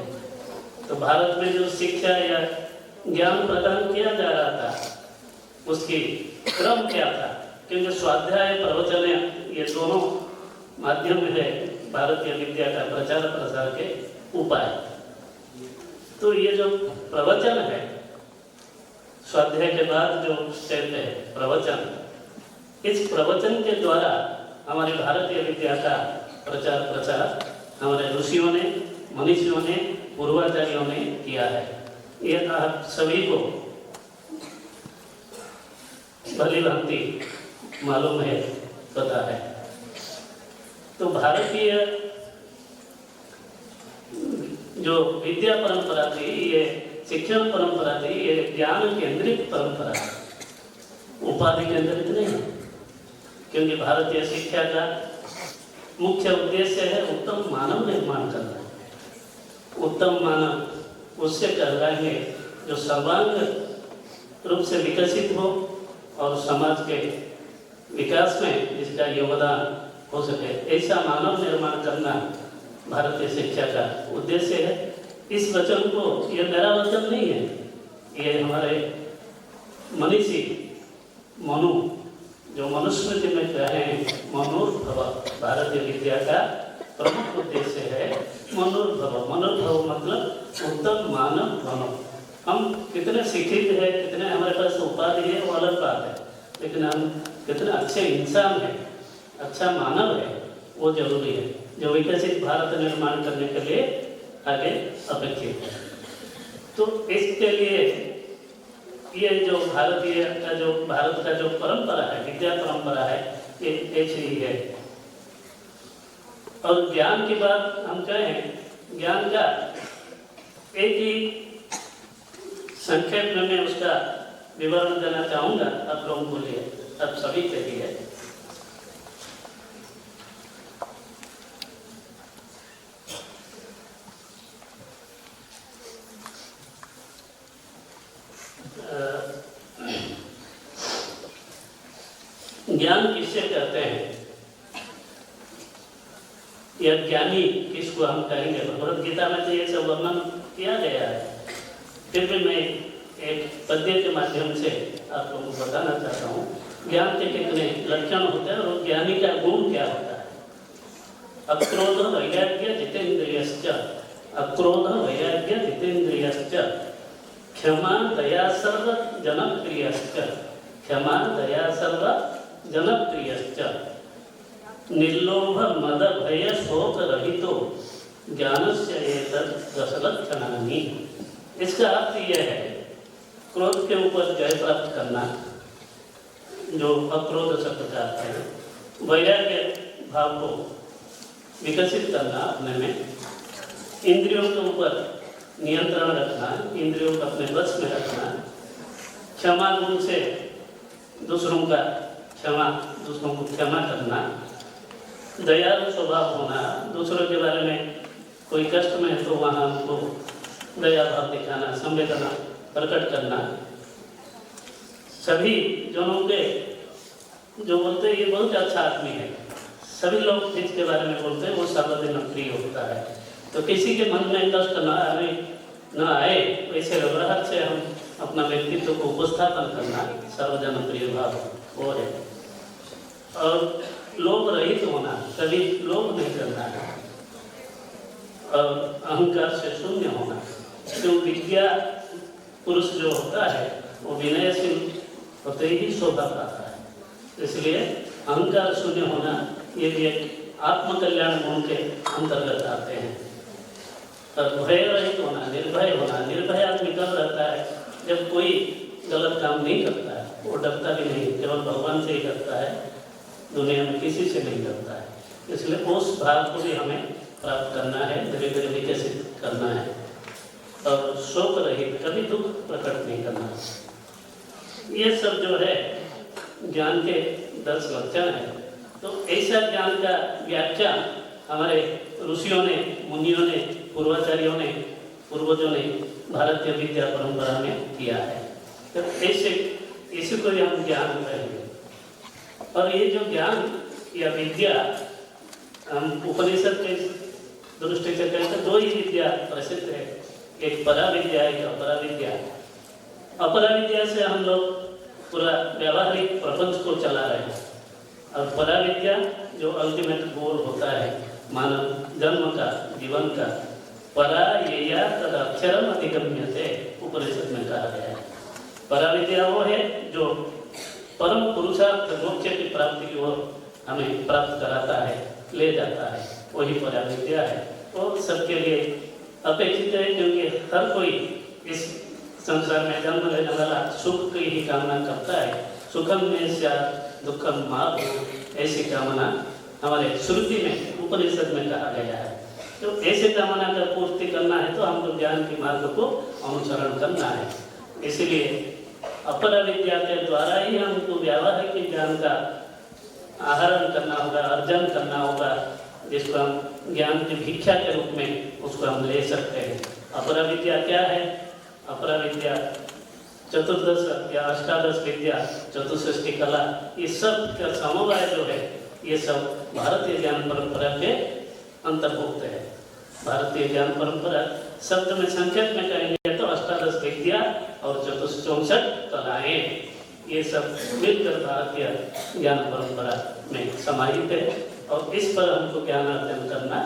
तो भारत में जो शिक्षा या ज्ञान प्रदान किया जा रहा था उसकी क्रम क्या था? क्योंकि स्वाध्याय, प्रवचन ये दोनों माध्यम है भारतीय विद्या का प्रचार प्रसार के उपाय। तो ये जो प्रवचन है, स्वाध्याय के बाद जो स्टेप है प्रवचन, इस प्रवचन के द्वारा हमारी भारतीय विद्या का प्रचार प्रसार हमारे ऋषियों ने, मनीषियों ने, पूर्वाचार्यों ने किया है। ये आप सभी को भली भांति मालूम है, पता है। तो भारतीय जो विद्या परंपरा थी, ये शिक्षण परंपरा थी, ये ज्ञान केंद्रित परंपरा है, उपाधि केंद्रित नहीं है। क्योंकि भारतीय शिक्षा का मुख्य उद्देश्य है उत्तम मानव निर्माण करना। उत्तम मानव उससे कहलाएंगे जो सर्वांग रूप से विकसित हो और समाज के विकास में इसका योगदान हो सके, ऐसा मानव निर्माण करना भारतीय शिक्षा का उद्देश्य है। इस वचन को, ये मेरा वचन नहीं है, ये हमारे मनीषी मनु जो मनुस्मृति में कहे मनोर्भव, भारतीय विद्या का प्रमुख उद्देश्य है मनोर्भव। मनोर्भव मतलब उत्तम मानव बनो। हम कितने शिक्षित है, कितने हमारे पास उपाधि है, वो अलग बात है, लेकिन हम कितने अच्छे इंसान है, अच्छा मानव है, वो जरूरी है, जो विकसित भारत निर्माण करने के लिए आगे अपेक्षित है। तो इसके लिए ये जो भारत का जो परंपरा है, विद्या परंपरा है, ये ऐसी ही है। और ज्ञान की बात हम कहें, ज्ञान का एक ही संक्षेप में मैं उसका विवरण देना चाहूँगा आप लोगों को लिए, अब सभी के लिए। ज्ञान किससे कहते हैं या ज्ञानी किसको हम कहेंगे? भगवद गीता में तो ये सब वर्णन किया गया है, फिर भी मैं एक पद्य के माध्यम से आप लोगों को बताना चाहता हूँ ज्ञान के कितने लक्षण होते हैं और ज्ञानी का गुण क्या होता है। अक्रोध वैराग्य जितेंद्रियश्च, अक्रोध वैराग्य जितेंद्रियश्च, क्षमा दया सर्व जनप्रियश्च, क्षमा दया सर्व जनप्रियश्च, निर्लोभ मद भय शोक रहितो ज्ञानस्य एतत् रसलक्षणानि। इसका अर्थ यह है क्रोध के ऊपर जय प्राप्त करना, जो अक्रोध शब्द का अर्थ है। वैराग्य भाव को विकसित करना अपने में, इंद्रियों के ऊपर नियंत्रण रखना, इंद्रियों को अपने वश में रखना, क्षमा गुण से दूसरों को क्षमा करना, दयालु स्वभाव होना, दूसरों के बारे में कोई कष्ट में है तो वहाँ उनको दया भाव दिखाना, संवेदना प्रकट करना। सभी जनों के जो बोलते हैं ये बहुत अच्छा आदमी है, सभी लोग जिसके बारे में बोलते हैं वो सर्वजन प्रिय होता है। तो किसी के मन में कष्ट न आए वैसे रबराहट से हम अपना व्यक्तित्व को उपस्थापन करना सर्वजन प्रिय भाव वो है। और लोभ रहित होना, कभी लोभ नहीं करना है, और अहंकार से शून्य होना। जो विद्या पुरुष जो होता है वो विनयशील होते ही शोभा पाता है, इसलिए अहंकार शून्य होना ये भी एक आत्मकल्याण गुण के अंतर्गत आते हैं। और भय रहित होना, निर्भय होना। निर्भय आदमी कब रहता है? जब कोई गलत काम नहीं करता है, वो डरता भी नहीं, केवल भगवान से ही करता है, दुनिया में किसी से नहीं करता है। इसलिए उस भाव को भी हमें प्राप्त करना है, धीरे धीरे विकसित करना है। और शोक रहित, कभी दुख प्रकट नहीं करना। ये सब जो है ज्ञान के 10 लक्षण है। तो ऐसा ज्ञान का व्याख्या हमारे ऋषियों ने, मुनियों ने, पूर्वाचार्यों ने, पूर्वजों ने भारतीय विद्या परंपरा में किया है। तो ऐसे इसी को हम ज्ञान कहेंगे। और ये जो ज्ञान या विद्या हम उपनिषद के दृष्टि से कहें तो 2 ही विद्या प्रसिद्ध है, एक परा विद्या, एक अपरा विद्या। अपरा विद्या से हम लोग पूरा व्यावहारिक प्रपंच को चला रहे हैं, और परा विद्या जो अल्टीमेट गोल होता है मानव जन्म का, जीवन का, परा येया तद अक्षरम अधिगम्यते उपनिषद में कहा गया है। परा विद्या वो है जो परम पुरुषार्थ मोक्ष की प्राप्ति की ओर हमें प्राप्त कराता है, ले जाता है, वही परा विद्या है। वो सबके लिए अपेक्षित है, क्योंकि हर कोई इस संसार में जन्म लेने वाला सुख की ही कामना करता है। सुखम में स्यात् दुखम मा भूत्, ऐसी कामना हमारे श्रुति में, उपनिषद में कहा गया है। तो ऐसे कामना का पूर्ति करना है तो हमको ज्ञान के मार्ग को अनुसरण करना है। इसलिए अपरा विद्या के द्वारा ही हमको व्यावहारिक ज्ञान का आहरण करना होगा, अर्जन करना होगा, जिसको हम ज्ञान की भिक्षा के रूप में उसको हम ले सकते हैं। अपरा विद्या क्या है? अपरा विद्या चतुर्दश या अष्टादश विद्या, चतुष्षष्टि कला, ये सब का समवाय जो है ये सब भारतीय ज्ञान परंपरा के अंतर्भुक्त है। भारतीय ज्ञान परंपरा शब्द में संक्षेप में कहेंगे तो अष्टादश विद्या और 64 कलाएं, ये सब मिलकर भारतीय ज्ञान परंपरा में समाहित है। और इस पर हमको ज्ञान अर्जन करना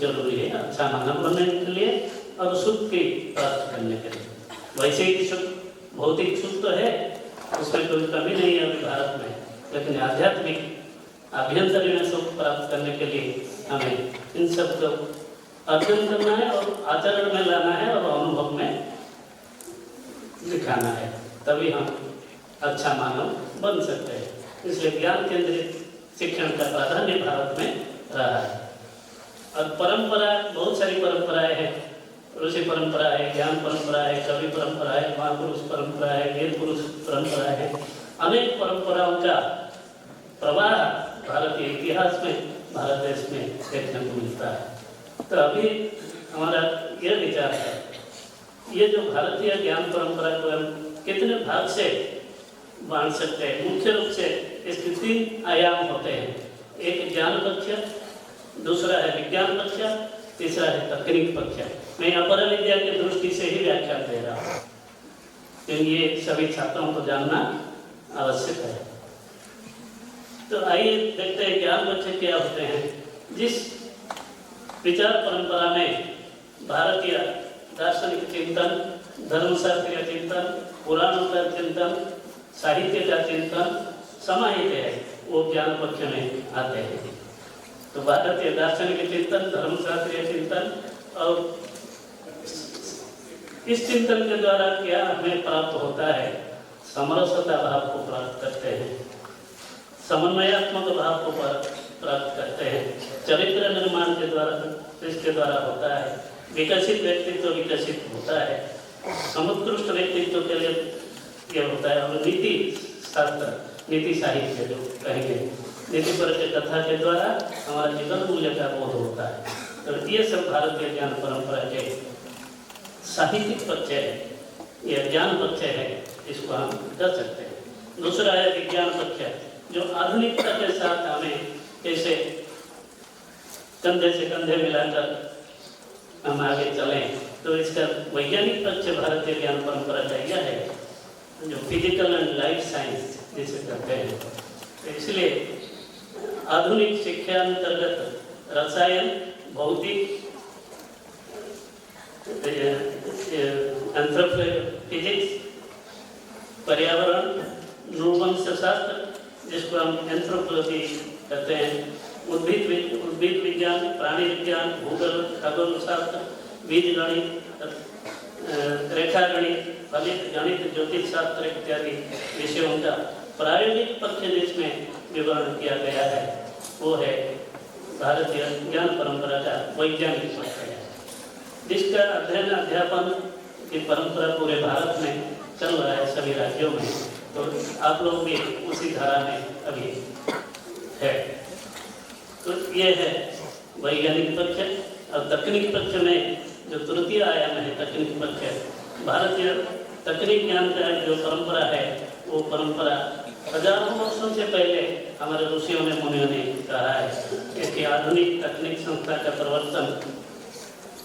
जरूरी है, अच्छा मानव बनने के लिए और सुख की प्राप्त करने के लिए। वैसे ही सुख, भौतिक सुख तो है, उसमें कोई कमी नहीं है अभी भारत में, लेकिन आध्यात्मिक आभ्यंतरीण सुख प्राप्त करने के लिए हमें इन सब को अर्जन करना है और आचरण में लाना है और अनुभव में दिखाना है, तभी हम अच्छा मानव बन सकते हैं। इसलिए ज्ञान केंद्रित शिक्षण का प्राधान्य भारत में रहा है। और परंपरा, बहुत सारी परंपराएं हैं, ऋषि परंपरा है, ज्ञान परंपरा है, कवि परंपरा है, महापुरुष परंपरा है, वीर पुरुष परंपरा है। अनेक परंपराओं का प्रवाह भारतीय इतिहास में, भारत देश में देखने को मिलता है। तो अभी हमारा यह विचार है, ये जो भारतीय ज्ञान परंपरा को हम कितने भाग से बांट सकते हैं। मुख्य रूप से इसके 3 आयाम होते हैं। एक ज्ञान पक्ष, दूसरा है विज्ञान पक्ष, तीसरा है तकनीक पक्ष। मैं अपर विद्या की दृष्टि से ही व्याख्यान दे रहा हूँ, क्योंकि ये सभी छात्रों को जानना आवश्यक है। तो आइए देखते हैं ज्ञान पक्ष क्या होते हैं। जिस विचार परंपरा में भारतीय दार्शनिक चिंतन, धर्मशास्त्रीय चिंतन, पुराणों का चिंतन, साहित्य का चिंतन समाहित है, वो ज्ञान पक्ष में आते हैं। तो भारतीय दार्शनिक चिंतन, धर्मशास्त्रीय चिंतन, और इस चिंतन के द्वारा क्या हमें प्राप्त होता है, समरसता भाव को प्राप्त करते हैं, समन्वयात्मक भाव को प्राप्त करते हैं, चरित्र निर्माण के द्वारा, इसके द्वारा होता है, विकसित व्यक्तित्व विकसित होता है, समुत्कृष्ट व्यक्तित्व के लिए यह होता है। और नीति शास्त्र, नीति साहित्य जो कहेंगे, नीति पर के कथा के द्वारा हमारा जीवन मूल्य का बोध होता है। तो ये सब भारतीय ज्ञान परंपरा के साहित्यिक पक्ष है, यह ज्ञान पक्ष है, इसको हम कर सकते हैं। दूसरा है विज्ञान पक्ष, जो आधुनिकता के साथ हमें कैसे कंधे से कंधे मिलाकर हम आगे चलें। तो इसका वैज्ञानिक पक्ष भारतीय ज्ञान परंपरा का यह है, जो फिजिकल एंड लाइफ साइंस जिसे कहते हैं। तो इसलिए आधुनिक शिक्षा अंतर्गत रसायन, भौतिक, फिजिक्स, पर्यावरण, नृवंश शास्त्र जिसको हम एंथ्रोपोलॉजी कहते हैं, उद्भिद विज्ञान, प्राणी विज्ञान, भूगोल, खगोल शास्त्र, बीज गणित, रेखा गणित, फलित गणित, ज्योतिष शास्त्र इत्यादि विषयों का प्रायोगिक पक्ष जिसमें विवरण किया गया है, वो है भारतीय ज्ञान परंपरा का वैज्ञानिक पक्ष है, जिसका अध्ययन अध्यापन की परंपरा पूरे भारत में चल रहा है, सभी राज्यों में। तो आप लोग भी उसी धारा में अभी है। तो ये है वैज्ञानिक पक्ष। और तकनीक पक्ष में जो तृतीय आयाम है तकनीक पक्ष, भारतीय तकनीक ज्ञान का जो परंपरा है, वो परंपरा हजारों वर्षों से पहले हमारे ऋषियों ने, मुनियों ने कहा है कि आधुनिक तकनीक संस्था का प्रवर्तन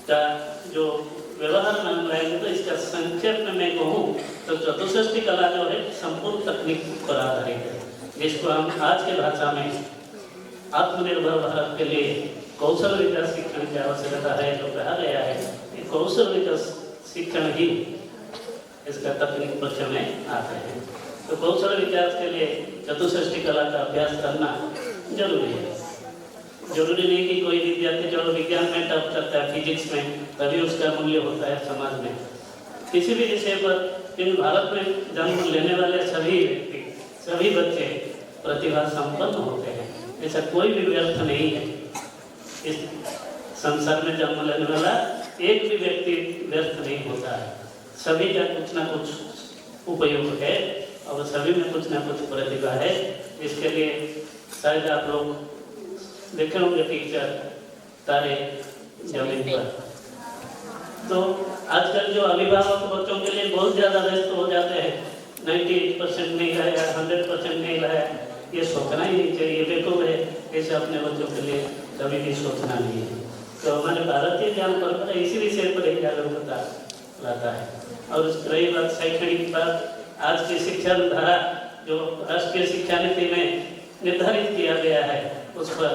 का जो व्यवहार में हम रहेंगे, तो इसका संक्षेप में मैं कहूँ तो चतुष्षष्टि कला जो है संपूर्ण तकनीक पर आधारित है, जिसको हम आज के भाषा में आत्मनिर्भर भारत के लिए कौशल विकास शिक्षण की आवश्यकता है, जो कहा गया है। कौशल विकास शिक्षण ही इसका तकनीक पक्ष में आते हैं। तो कौशल विकास के लिए चतुष्षष्टि कला का अभ्यास करना जरूरी है। जरूरी नहीं कि कोई विद्यार्थी जो विज्ञान में टॉप करता है, फिजिक्स में, तभी उसका मूल्य होता है समाज में। किसी भी विषय पर इन भारत में जन्म लेने वाले सभी व्यक्ति, सभी बच्चे प्रतिभा संपन्न होते हैं, ऐसा कोई भी व्यर्थ नहीं है। इस संसार में जन्म लेने वाला एक भी व्यक्ति व्यर्थ नहीं होता है, सभी का कुछ ना कुछ उपयोग है और सभी में कुछ ना कुछ प्रतिभा है। इसके लिए शायद आप लोग देखे होंगे पिक्चर तारे जमीन पर, तो आजकल जो अभिभावक बच्चों के लिए बहुत ज़्यादा व्यस्त हो जाते हैं, 98% नहीं लाया, 100% नहीं लाया, ये सोचना ही नहीं चाहिए। बेवकूफ है, ऐसे अपने बच्चों के लिए कभी भी सोचना नहीं है। तो हमारे भारतीय ज्ञान परंपरा इसी विषय पर एक जागरूकता लाता है। और रही बात शैक्षणिक की बात, आज की शिक्षा धारा जो राष्ट्रीय शिक्षा नीति में निर्धारित किया गया है, उस पर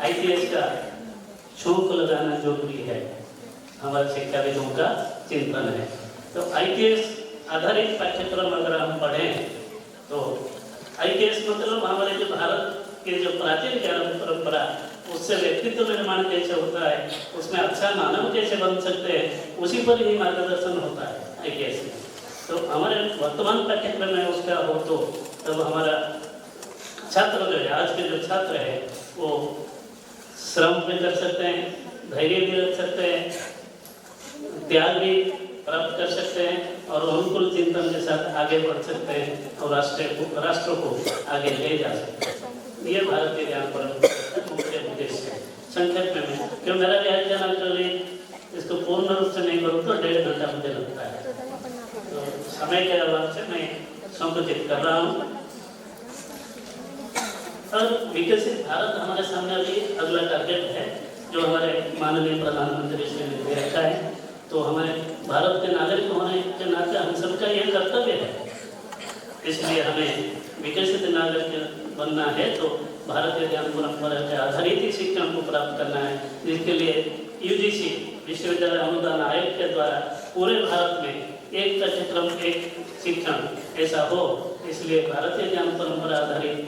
ITS का शुल्क लगाना जरूरी है, हमारे शिक्षाविदों का चिंतन है। तो ITS आधारित पाठ्यक्रम अगर हम पढ़ें तो ITS मतलब हमारे जो भारत के जो प्राचीन ज्ञान परंपरा, उससे व्यक्तित्व निर्माण कैसे होता है, उसमें अच्छा मानव कैसे बन सकते हैं, उसी पर ही मार्गदर्शन होता है ITS में। तो हमारे वर्तमान पाठ्यक्रम में उसका हो तो तब हमारा छात्र जो है, आज के जो छात्र है, वो श्रम भी कर सकते हैं, धैर्य भी रख सकते हैं, त्याग भी प्राप्त कर सकते हैं और अनुकूल चिंतन के साथ आगे बढ़ सकते हैं और राष्ट्र को आगे ले जा सकते हैं। ये भारतीय ज्ञान परंपरा का मुख्य उद्देश्य है। संक्षेप में क्यों मेरा व्याख्यान एक्चुअली इसको पूर्ण रूप से नहीं करूँ तो 1.5 घंटा मुझे लगता है, तो समय के अभाव से मैं संकुचित कर रहा हूँ। और विकसित भारत हमारे सामने अभी अगला टारगेट है, जो हमारे माननीय प्रधानमंत्री श्री ने रखा है। तो हमारे भारत के नागरिक होने के नाते हम सबका यह कर्तव्य है, इसलिए हमें विकसित नागरिक बनना है तो भारतीय ज्ञान परंपरा के आधारित ही शिक्षण को प्राप्त करना है, जिसके लिए UGC विश्वविद्यालय अनुदान आयोग के द्वारा पूरे भारत में एक पाठ्यक्रम एक शिक्षण ऐसा हो। इसलिए भारतीय ज्ञान परंपरा आधारित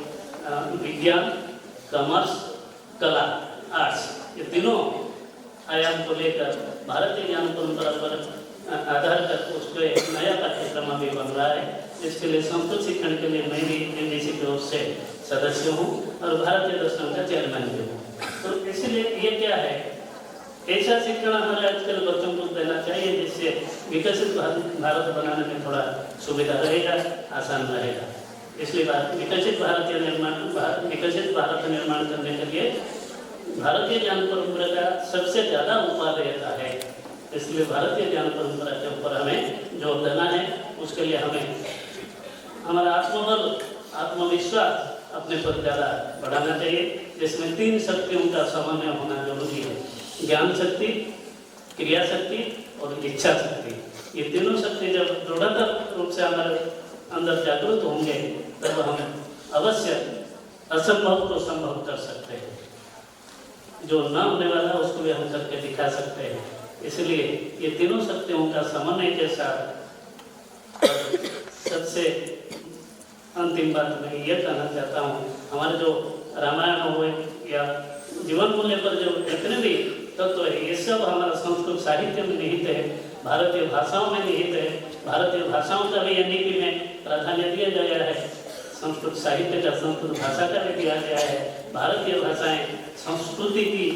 विज्ञान, कॉमर्स, कला, आर्ट्स, ये तीनों आयाम को लेकर भारतीय ज्ञान परंपरा पर आधार कर उसको एक नया पाठ्यक्रम अभी बन रहा है। इसके लिए संस्कृत शिक्षण के लिए मैं भी UGC की ओर से सदस्य हूँ और भारतीय दर्शन का चेयरमैन भी हूँ। तो इसलिए ये क्या है, ऐसा शिक्षण हमारे आजकल बच्चों को देना चाहिए जिससे विकसित भारत बनाने में थोड़ा सुविधा रहेगा, आसान रहेगा। इसलिए विकसित भारत निर्माण करने के लिए भारतीय ज्ञान परंपरा का सबसे ज़्यादा उपादेयता है। इसलिए भारतीय ज्ञान परंपरा के ऊपर हमें जोर देना है। उसके लिए हमें हमारा आत्मबल, आत्मविश्वास अपने पर ज़्यादा बढ़ाना चाहिए, जिसमें 3 शक्तियों का समन्वय होना जरूरी है। ज्ञान शक्ति, क्रिया शक्ति और इच्छा शक्ति। ये तीनों शक्ति जब दृढ़तर रूप से हमारे अंदर जागृत होंगे तब हम अवश्य असंभव को संभव कर सकते हैं, जो न होने वाला उसको भी हम करके दिखा सकते हैं। इसलिए ये तीनों शक्तियों का समन्वय के साथ सबसे अंतिम बात मैं ये कहना चाहता हूँ, हमारे जो रामायण हो या जीवन मूल्य पर जो जितने भी तत्व है, ये सब हमारा संस्कृत साहित्य में निहित है, भारतीय भाषाओं में निहित है। भारतीय भाषाओं का भी NEP में प्राधान्य दिया गया है, संस्कृत साहित्य का, संस्कृत भाषा का भी दिया गया है। भारतीय भाषाएं संस्कृति की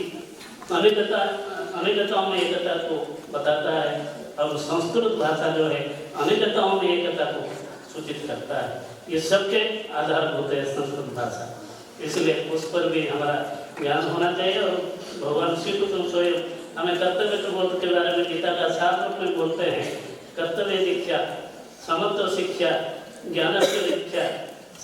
अनेकताओं में एकता को बताता है और संस्कृत भाषा जो है अनेकताओं में एकता को सूचित करता है। ये सबके आधारभूत है संस्कृत भाषा, इसलिए उस पर भी हमारा ज्ञान होना चाहिए। और भगवान श्री कृष्ण स्वयं हमें कर्तव्य के बोध के बारे में गीता का 7 रूप में बोलते हैं। कर्तव्य दीक्षा, समत्व शिक्षा, ज्ञान शिक्षा,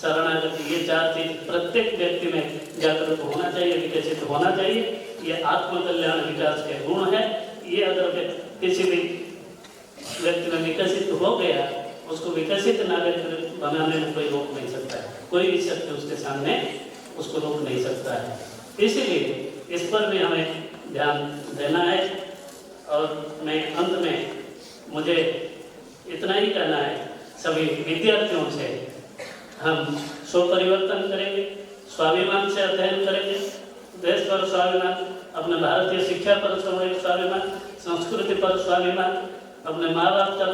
शरणागति, ये 4 चीज प्रत्येक व्यक्ति में जागरूक होना चाहिए, विकसित होना चाहिए। ये आत्मकल्याण विकास के गुण है। ये अगर किसी भी व्यक्ति में विकसित हो गया, उसको विकसित नागरिक बनाने में कोई रोक नहीं सकता है, कोई भी शक्ति उसके सामने उसको रोक नहीं सकता है। इसलिए इस पर भी हमें ध्यान देना है। और मैं अंत में मुझे इतना ही कहना है, सभी विद्यार्थियों से हम स्वपरिवर्तन करेंगे, स्वाभिमान से अध्ययन करेंगे, देश पर स्वाभिमान, अपने भारतीय शिक्षा पर स्वाभिमान, संस्कृति पर स्वाभिमान, अपने माँ बाप पर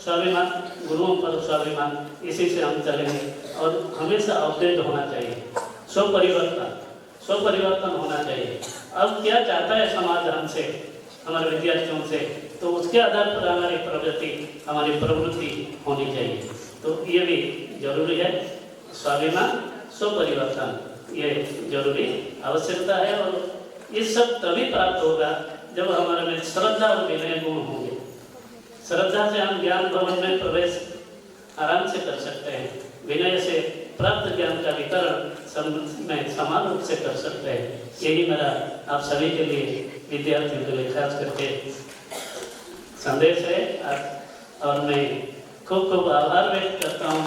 स्वाभिमान, गुरुओं पर स्वाभिमान, इसी से हम चलेंगे। और हमेशा अपडेट होना चाहिए, स्वपरिवर्तन होना चाहिए। अब क्या चाहता है समाज हमसे, हमारे विद्यार्थियों से, तो उसके आधार पर हमारी प्रगति, हमारी प्रवृत्ति होनी चाहिए। तो ये भी जरूरी है, स्वाभिमान, स्वपरिवर्तन, ये जरूरी आवश्यकता है। और ये सब तभी प्राप्त होगा जब हमारे में श्रद्धा और विनय गुण होंगे। श्रद्धा से हम ज्ञान भवन में प्रवेश आराम से कर सकते हैं। विनय से प्राप्त ज्ञान का वितरण में समान रूप से कर सकते हैं। यही मेरा आप सभी के लिए, विद्यार्थियों के लिए खास करके संदेश है। और मैं खूब खूब आभार व्यक्त करता हूँ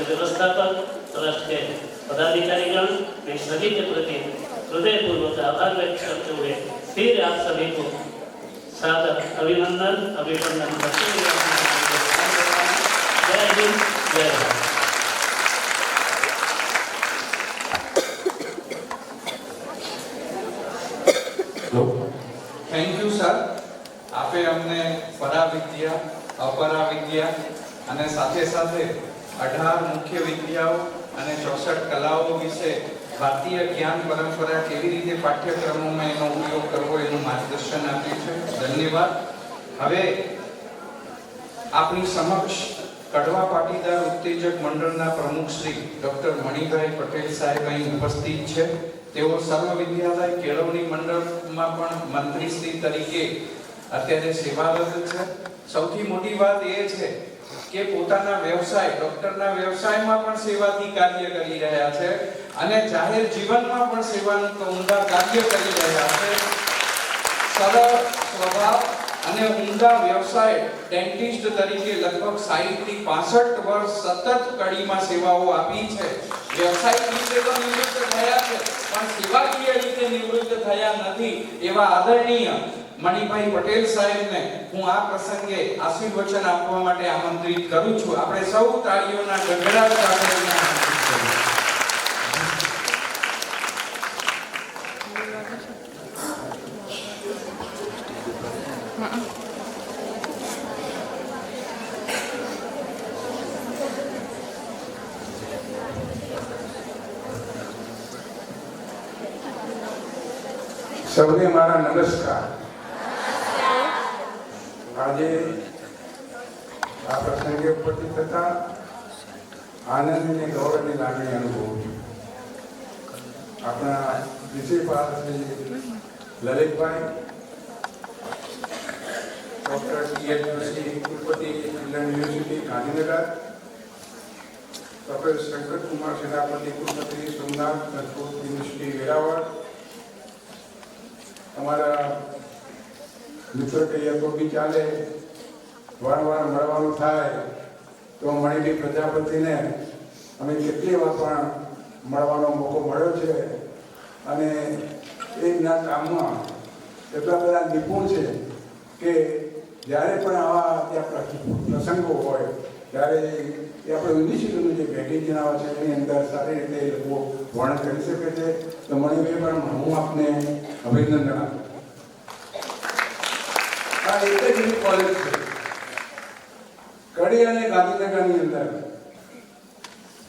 व्यवस्थापक, ट्रस्ट के पदाधिकारीगण, मैं सभी के प्रति हृदयपूर्वक आभार व्यक्त करते हुए फिर आप सभी को सादर अभिनंदन करते हुए जय हिंद, जय भारत। Thank you sir. આપે અમને પરાવિદ્યા, અપરાવિદ્યા અને સાથે સાથે 18 મુખ્ય વિદ્યાઓ અને 64 કલાઓ વિશે ભારતીય જ્ઞાન પરંપરા કેવી રીતે પાઠ્યક્રમોમાં એનો ઉપયોગ કરવો એનું માર્ગદર્શન આપ્યું છે. ધન્યવાદ. હવે આપની સમક્ષ કડવા પાટીદાર ઉત્તેજક મંડળના પ્રમુખ શ્રી ડોક્ટર મણિભાઈ પટેલ સાહેબ અહીં ઉપસ્થિત છે. તેઓ સર્વ વિદ્યાલય કેળવણી મંડળમાં પણ મંત્રીશ્રી તરીકે અત્યારે સેવારત છે. સૌથી મોટી વાત એ છે કે પોતાના વ્યવસાય, ડોક્ટરના વ્યવસાયમાં પણ સેવાથી કાર્ય કરી રહ્યા છે અને જાહેર જીવનમાં પણ સેવાનું ઉમદા કાર્ય કરી રહ્યા છે. સરળ સ્વભાવ અને ઉમદા વ્યવસાય ડેન્ટિસ્ટ તરીકે લગભગ 60 થી 65 વર્ષ સતત કડીમાં સેવાઓ આપી છે. વ્યવસાયિક રીતે તો નિવૃત્ત થયા છે પણ સેવાકીય રીતે નિવૃત્ત થયા નથી એવા આદરણીય મણિભાઈ પટેલ સાહેબને હું આ પ્રસંગે આશીર્વચન આપવા માટે આમંત્રિત કરું છું. આપણે સૌ તાળીઓના ગડગડાટ સાથે એમને આમંત્રિત કરીએ. સૌને મારા નમસ્કાર. આજે આ પ્રસંગે ઉપસ્થિત થતા આનંદ અને ગૌરવની લાગણી અનુભવું છું. આપણા પ્રિન્સિપાલ શ્રી લલિતભાઈ, ડોક્ટર ટી.એચ. જોશી, કુલપતિ યુનિવર્સિટી ગાંધીનગર, ડોક્ટર શંકરકુમાર સેનાપતિ, કુલપતિ સોમનાથ સંસ્કૃત યુનિવર્સિટી વેરાવળ, અમારા મિત્રો કહીએ તો બી ચાલે, વારંવાર મળવાનું થાય તો મણિભાઈ પ્રજાપતિને અમે કેટલી વાર પણ મળવાનો મોકો મળ્યો છે અને એના કામમાં એટલા બધા નિપુણ છે કે જ્યારે પણ આવા પ્રસંગો હોય ત્યારે એ આપણે યુનિવર્સિટીનું જે પેકેજિંગ આવે છે એની અંદર સારી રીતે એ લોકો વર્ણન કરી શકે છે. તો મણિભાઈ પણ હું આપને અભિનંદન આપું. આ એક જ એવી કોલેજ છે કડી અને ગાંધીનગરની અંદર.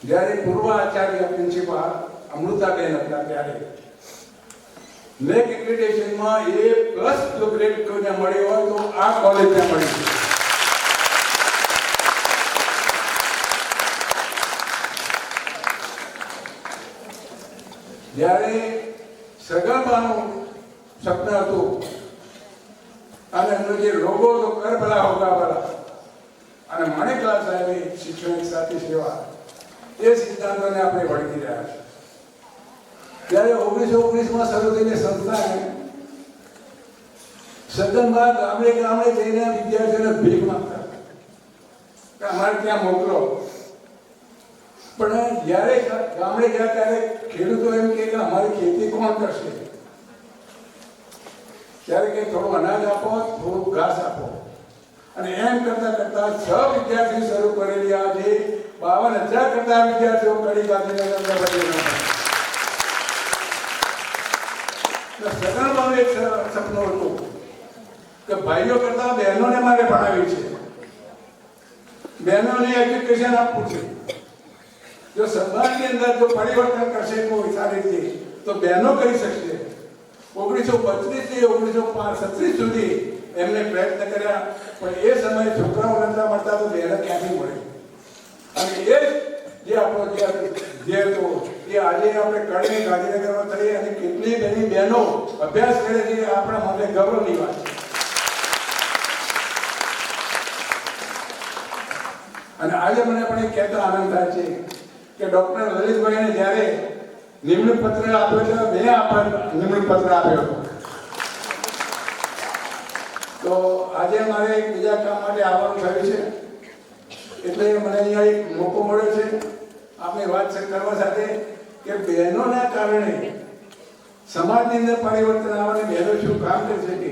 જ્યારે પૂર્વ આચાર્ય પ્રિન્સિપાલ અમૃતાબેન હતા ત્યારે નેક એક્રેડિટેશનમાં A+ જો ગ્રેડ કોઈને મળ્યો હોય તો આ કોલેજને મળી છે. જ્યારે સગર્ભાનું સપનું હતું અને એમનો જે લોગો હતો કરબલા હોગાવાલા અને માણેકલાલ સાહેબે શિક્ષણ સાથે સેવા, એ સિદ્ધાંતોને આપણે વળગી રહ્યા છે. ત્યારે 1919માં શરૂ થઈને સંસ્થાએ સદનમાં ગામડે ગામડે જઈને વિદ્યાર્થીઓને ભીખ માંગતા કે અમારે ત્યાં મોકલો. પણ જ્યારે ગામડે ગયા ત્યારે ખેડૂતો એમ કે અમારી ખેતી કોણ કરશે? ત્યારે કે થોડું અનાજ આપો, થોડું ઘાસ આપો. અને એમ કરતા કરતા 6 વિદ્યાર્થીઓ શરૂ કરેલી આજે 52,000 કરતા વિદ્યાર્થીઓ કડી ગાંધીનગર. સગર્ભાનું એક સપનું હતું કે ભાઈઓ કરતા બહેનોને મારે ભણાવી છે, બહેનોને એજ્યુકેશન આપવું છે. જો સમાજની અંદર જો પરિવર્તન કરશે કોઈ સારી રીતે તો બહેનો કરી શકશે. 1932 થી 1936 સુધી એમને પ્રયત્ન કર્યા પણ એ સમયે છોકરાઓ નતા મળતા તો બહેનો ક્યાંથી મળે? અને એ જે આપણો જે હતો એ આજે આપણે કડી ગાંધીનગરમાં થઈ અને કેટલી બધી બહેનો અભ્યાસ કરે છે એ આપણા માટે ગૌરવની વાત છે. અને આજે મને પણ એક કહેતા આનંદ થાય છે કે ડૉક્ટર લલિતભાઈને જ્યારે નિમણૂક પત્ર આપ્યો છે, મેં આપણને નિમણૂક પત્ર આપ્યો હતો. તો આજે મારે એક બીજા કામ માટે આવવાનું થયું છે, એટલે મને અહીંયા એક મોકો મળ્યો છે આપની વાત કરવા સાથે કે બહેનોના કારણે સમાજની અંદર પરિવર્તન આવવાને બહેનો શું કામ કરી શકે.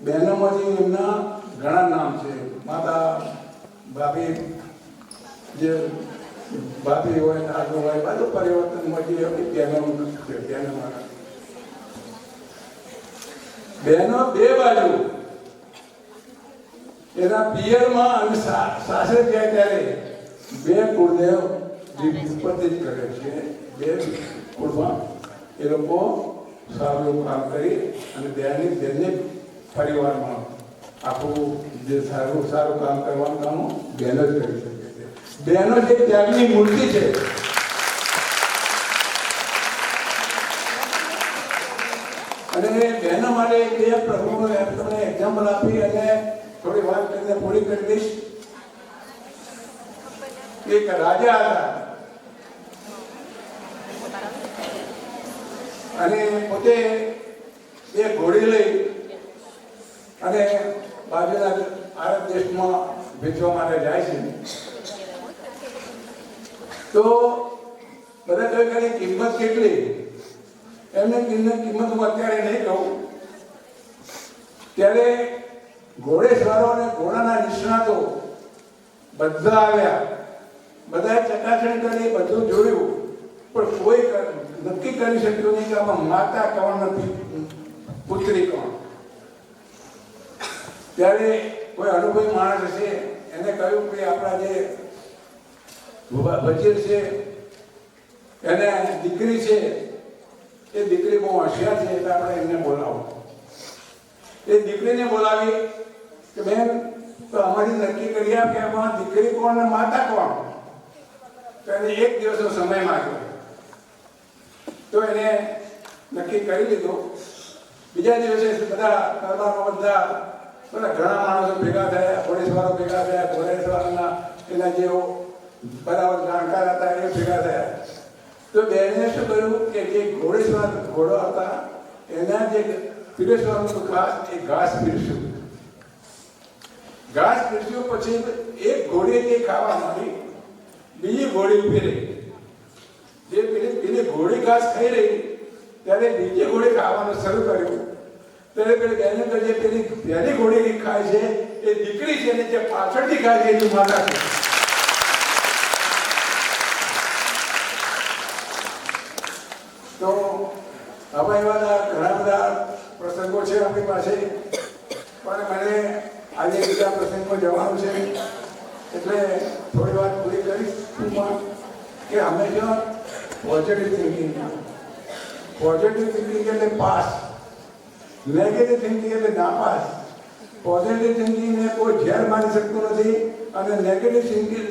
બહેનોમાંથી એમના ઘણા નામ છે, માતા, ભાભી, જે ભાભી હોય, નાગો હોય, બધું પરિવર્તન મળી બહેનો છે. બહેનો બે બાજુ એના પિયરમાં અને સાસરે જાય ત્યારે બે કુળદેવ ઉપરથી જ કરે છે. બે કુળમાં એ લોકો સારું કામ કરી અને બેને પરિવારમાં આખું જે સારું કામ કરવાનું કામ બહેનો જ કરી શકે છે. બહેનો જે ત્યાગની મૂર્તિ છે. અને બહેનો માટે બે પ્રભુ તમને એક્ઝામ્પલ આપી અને થોડી વાત કરીને પૂરી કરી દઈશ. એક રાજા હતા અને પોતે એ ઘોડી લઈ અને બાજુના આરબ દેશમાં વેચવા માટે જાય છે. તો બધા કહે કે કિંમત કેટલી? એમને કિંમત હું અત્યારે નહીં કહું. ત્યારે ઘોડેસવારો અને ઘોડાના નિષ્ણાતો બધા આવ્યા, બધાએ ચકાસણી કરી, બધું જોયું, પણ કોઈ નક્કી કરી શક્યું નહીં કે આમાં માતા કોણ નથી, પુત્રી કોણ. ત્યારે કોઈ અનુભવી માણસ હશે એને કહ્યું કે આપણા જે વજીર છે એને દીકરી છે, એ દીકરી બહુ હોશિયાર છે એટલે આપણે એમને બોલાવો. એ દીકરીને બોલાવી કે બેન તો અમારી નક્કી કરી આપ કે આમાં દીકરી કોણ ને માતા કોણ. તો એને એક દિવસનો સમય માંગ્યો. તો એને નક્કી કરી લીધું. બીજા દિવસે બધા દરબારમાં બધા ઘણા માણસો ભેગા થયા, ઘોડેસવારો ભેગા થયા, ઘોડેસવારના એના જે બરાબર જાણકાર હતા એ ભેગા થયા. તો બેને શું કર્યું કે જે ઘોડેસવાર ઘોડો હતા એના જે પીરસવાનું ખાસ એ ઘાસ પીરસ્યું. ઘાસ પીરસ્યું પછી એક ઘોડી તે ખાવા માંડી, બીજી ઘોડી ઉભી રહી. જે પેલી ઘોડી ઘાસ ખાઈ રહી ત્યારે બીજી ઘોડી ખાવાનું શરૂ કર્યું. ત્યારે પેલી બહેને તો જે પેલી પહેલી ઘોડી ખાય છે એ દીકરી છે અને જે પાછળથી ખાય છે એની માતા છે. તો આવા એવા ઘણા બધા પ્રસંગો છે આપણી પાસે, પણ મને આજે બીજા પ્રસંગમાં જવાનું છે એટલે થોડી વાત પૂરી કરીશ કે હંમેશા પોઝિટિવ થિંકિંગ એટલે પાસ, નેગેટિવ થિંકિંગ એટલે નાપાસ. પોઝિટિવ થિંકિંગને કોઈ ઝેર મારી શકતું નથી અને નેગેટિવ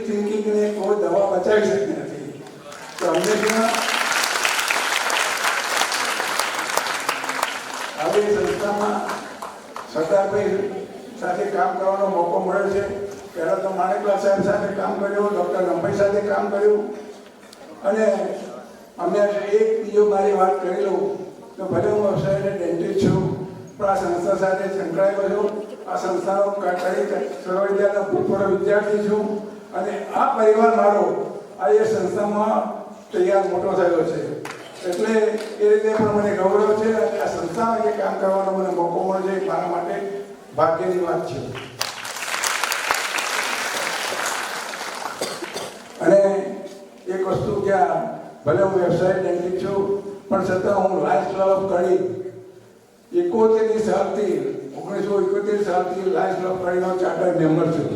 થિંકિંગને કોઈ દવા બચાવી શકતી નથી. તો હંમેશા આવી સંસ્થામાં સરદારભાઈ સાથે કામ કરવાનો મોકો મળ્યો છે. પહેલાં તો માણેકલાલ સાહેબ સાથે કામ કર્યું, ડૉક્ટર રમભાઈ સાથે કામ કર્યું અને અમે એક બીજો મારી વાત કરી લઉં તો ભલે હું વ્યવસાયને ડેન્ટિસ્ટ છું પણ આ સંસ્થા સાથે સંકળાયેલો છું. આ સંસ્થાનો કરી સર્વવિદ્યાલયનો ભૂતપૂર્વ વિદ્યાર્થી છું અને આ પરિવાર મારો આ એ સંસ્થામાં તૈયાર મોટો થયો છે. એટલે એ રીતે પણ મને ગૌરવ છે અને આ સંસ્થામાં જે કામ કરવાનો મને મોકો મળે છે મારા માટે ભાગ્યની વાત છે. અને એક વસ્તુ ક્યાં ભલે હું વ્યવસાય ડેન્ટિસ્ટ છું પણ છતાં હું લાયન્સ ક્લબ ઓફ કડી 71 સાલથી 1971 સાલથી લાયન્સ ક્લબ ઓફ કડીનો ચાર્ટર મેમ્બર છું.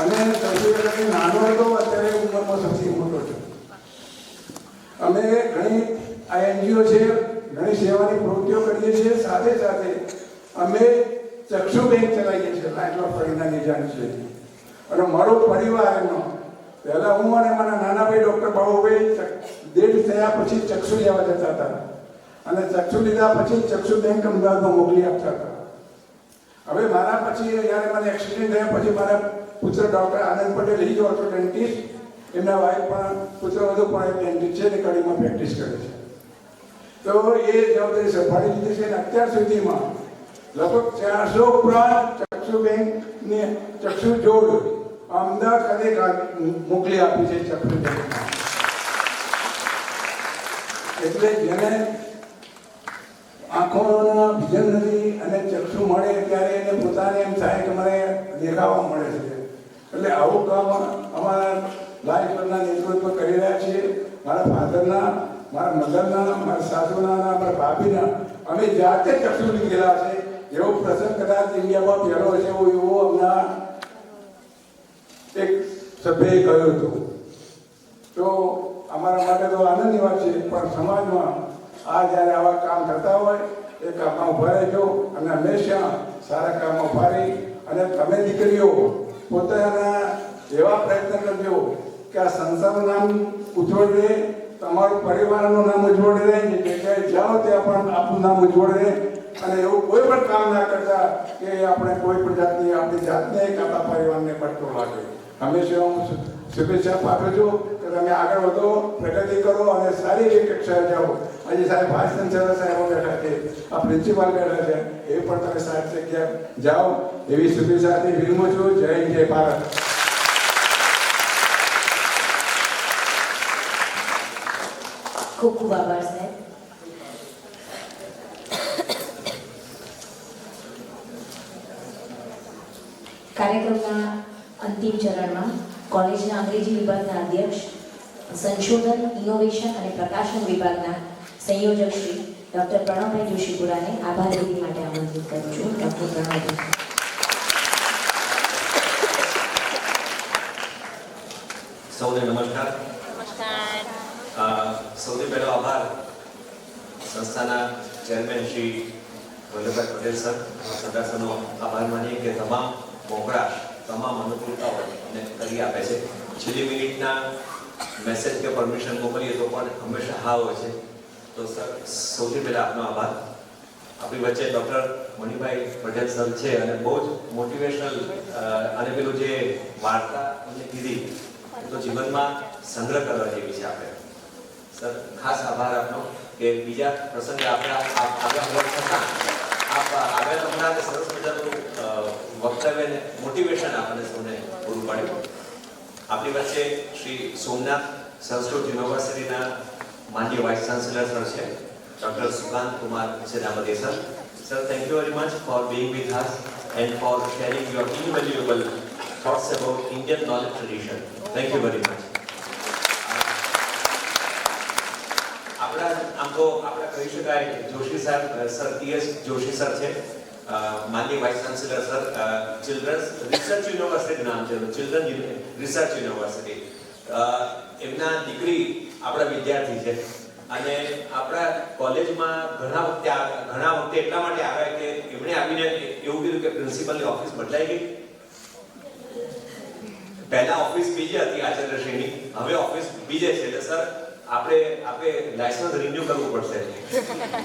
અને સૌથી પહેલાં નાનો હતો, અત્યારે ઉંમરમાં સૌથી મોટો છું. અમે ઘણી આ એનજીઓ છે, ઘણી સેવાની પ્રવૃત્તિઓ કરીએ છીએ. સાથે સાથે અમે ચક્ષુ બેંક ચલાવીએ છીએ લાયન્સ ક્લબ ઓફ કડીના નિજામ છે અને મારો પરિવાર એનો પહેલા હું અને મારા નાના ભાઈ ડૉક્ટર બાબુભાઈ દેડ થયા પછી ચક્ષુ લેવા જતા હતા અને ચક્ષુ લીધા પછી ચક્ષુ બેંક અમદાવાદમાં મોકલી આપતા હતા. હવે મારા પછી જ્યારે મને એક્સિડન્ટ થયા પછી મારા પુત્ર doctor Anand Patel is ortho dentist, એમના વાઈફ પણ પુત્ર વધુ પણ એક ડેન્ટિસ્ટ છે ને કડીમાં પ્રેક્ટિસ કરે છે. તો એ જવાબદારી સંભાળી લીધી છે અને અત્યાર સુધીમાં લગભગ 400 ઉપરાંત ચક્ષુ બેંકને ચક્ષુ જોડ અમદાવાદ ખાતે મોકલી આપી છે ચક્ષુ બેંકમાં. એટલે જેને આંખોના વિઝન નથી અને ચક્ષુ મળે ત્યારે એને પોતાને એમ થાય કે મને દેખાવા મળે છે. એટલે આવું કામ અમારા લાઈફના નેતૃત્વ કરી રહ્યા છીએ. મારા ફાધરના, મારા મધરના, મારા સાસુના, મારા ભાભીના અમે જાતે ચક્ષુ લીધેલા છે. એવો પ્રસંગ કદાચ ઇન્ડિયામાં પહેલો છે એવો અમના એક સભ્યએ કહ્યું હતું. તો અમારા માટે તો આનંદની વાત છે, પણ સમાજમાં આ જ્યારે આવા કામ થતા હોય એ કામમાં ઉભા રહેજો અને હંમેશા સારા કામમાં ઉભા રહી અને તમે દીકરીઓ પોતાના એવા પ્રયત્ન કરજો કે આ સંસ્થાનું નામ ઉજ્જવળ રહે, તમારું પરિવારનું નામ ઉજ્જવળ રહે, જગ્યાએ જાઓ ત્યાં પણ આપણું નામ ઉજ્જવળ રહે. અને એવું કોઈ પણ કામ ના કરતા કે આપણે કોઈ પણ જાતની આપણી જાતને કે આપણા પરિવારને પડતો લાગે. હંમેશા હું શુભેચ્છા પાઠવું છું કે તમે આગળ વધો, પ્રગતિ કરો અને સારી એવી કક્ષાએ જાઓ. આજે સાહેબ વાઇસ ચાન્સેલર સાહેબો બેઠા છે, આ પ્રિન્સિપાલ બેઠા છે, એ પણ તમે સારી જગ્યાએ જાઓ એવી શુભેચ્છાથી વિરમું છું. જય હિન્દ, જય ભારત. ખૂબ ખૂબ આભાર સાહેબ. કાર્યક્રમના અંતિમ ચરણમાં કોલેજના અંગ્રેજી વિભાગના અધ્યક્ષ, સંશોધન, ઇનોવેશન અને પ્રકાશન વિભાગના સંયોજક શ્રી ડૉક્ટર પ્રણવભાઈ જોશીપુરાને આભાર વિધિ માટે આમંત્રિત કરું છું. ડૉક્ટર પ્રણવભાઈ. સૌને નમસ્કાર. સૌથી પહેલો આભાર સંસ્થાના ચેરમેન શ્રી વલ્લભભાઈ પટેલ સર. સરદાર સરનો આભાર માનીએ કે તમામ મોકળાશ, તમામ અનુકૂળતાઓ અમને કરી આપે છે. છેલ્લી મિનિટના મેસેજ કે પરમિશન મોકલીએ તો પણ હંમેશા હા હોય છે. તો સર સૌથી પહેલાં આપનો આભાર. આપણી વચ્ચે ડૉક્ટર મણિભાઈ પટેલ સર છે અને બહુ જ મોટિવેશનલ અને પેલું જે વાર્તા અમને કીધી એ તો જીવનમાં સંગ્રહ કરવા જેવી છે. આપણે સર ખાસ આભાર આપનો કે બીજા પ્રસંગે આપણા આગળ હમણાં સરસ મજાનું વક્તવ્ય અને મોટિવેશન આપણને સૌને પૂરું પાડ્યું. આપણી વચ્ચે શ્રી સોમનાથ સંસ્કૃત યુનિવર્સિટીના માનનીય વાઇસ ચાન્સેલર સર છે, doctor Sukant Kumar Senapati sir. Sir, thank you very much for being with us and for sharing your invaluable thoughts about Indian knowledge tradition. Thank you very much. આમ તો આપણે કહી શકાય જોશી સાહેબ સર ટીએસ જોશી સર છે, માનનીય vice chancellor sir, children's research university નામ છે, ચિલ્ડ્રન રિસર્ચ યુનિવર્સિટી. એમના દીકરી આપણા વિદ્યાર્થી છે અને આપણા કોલેજમાં ઘણા વખતે એટલા માટે આવ્યા કે એમણે આવીને એવું કીધું કે પ્રિન્સિપલની ઓફિસ બદલાઈ ગઈ. પહેલા ઓફિસ બીજે હતી આચાર્યશ્રીની, હવે ઓફિસ બીજે છે. એટલે સર આપણે લાયસન્સ રિન્યુ કરવું પડશે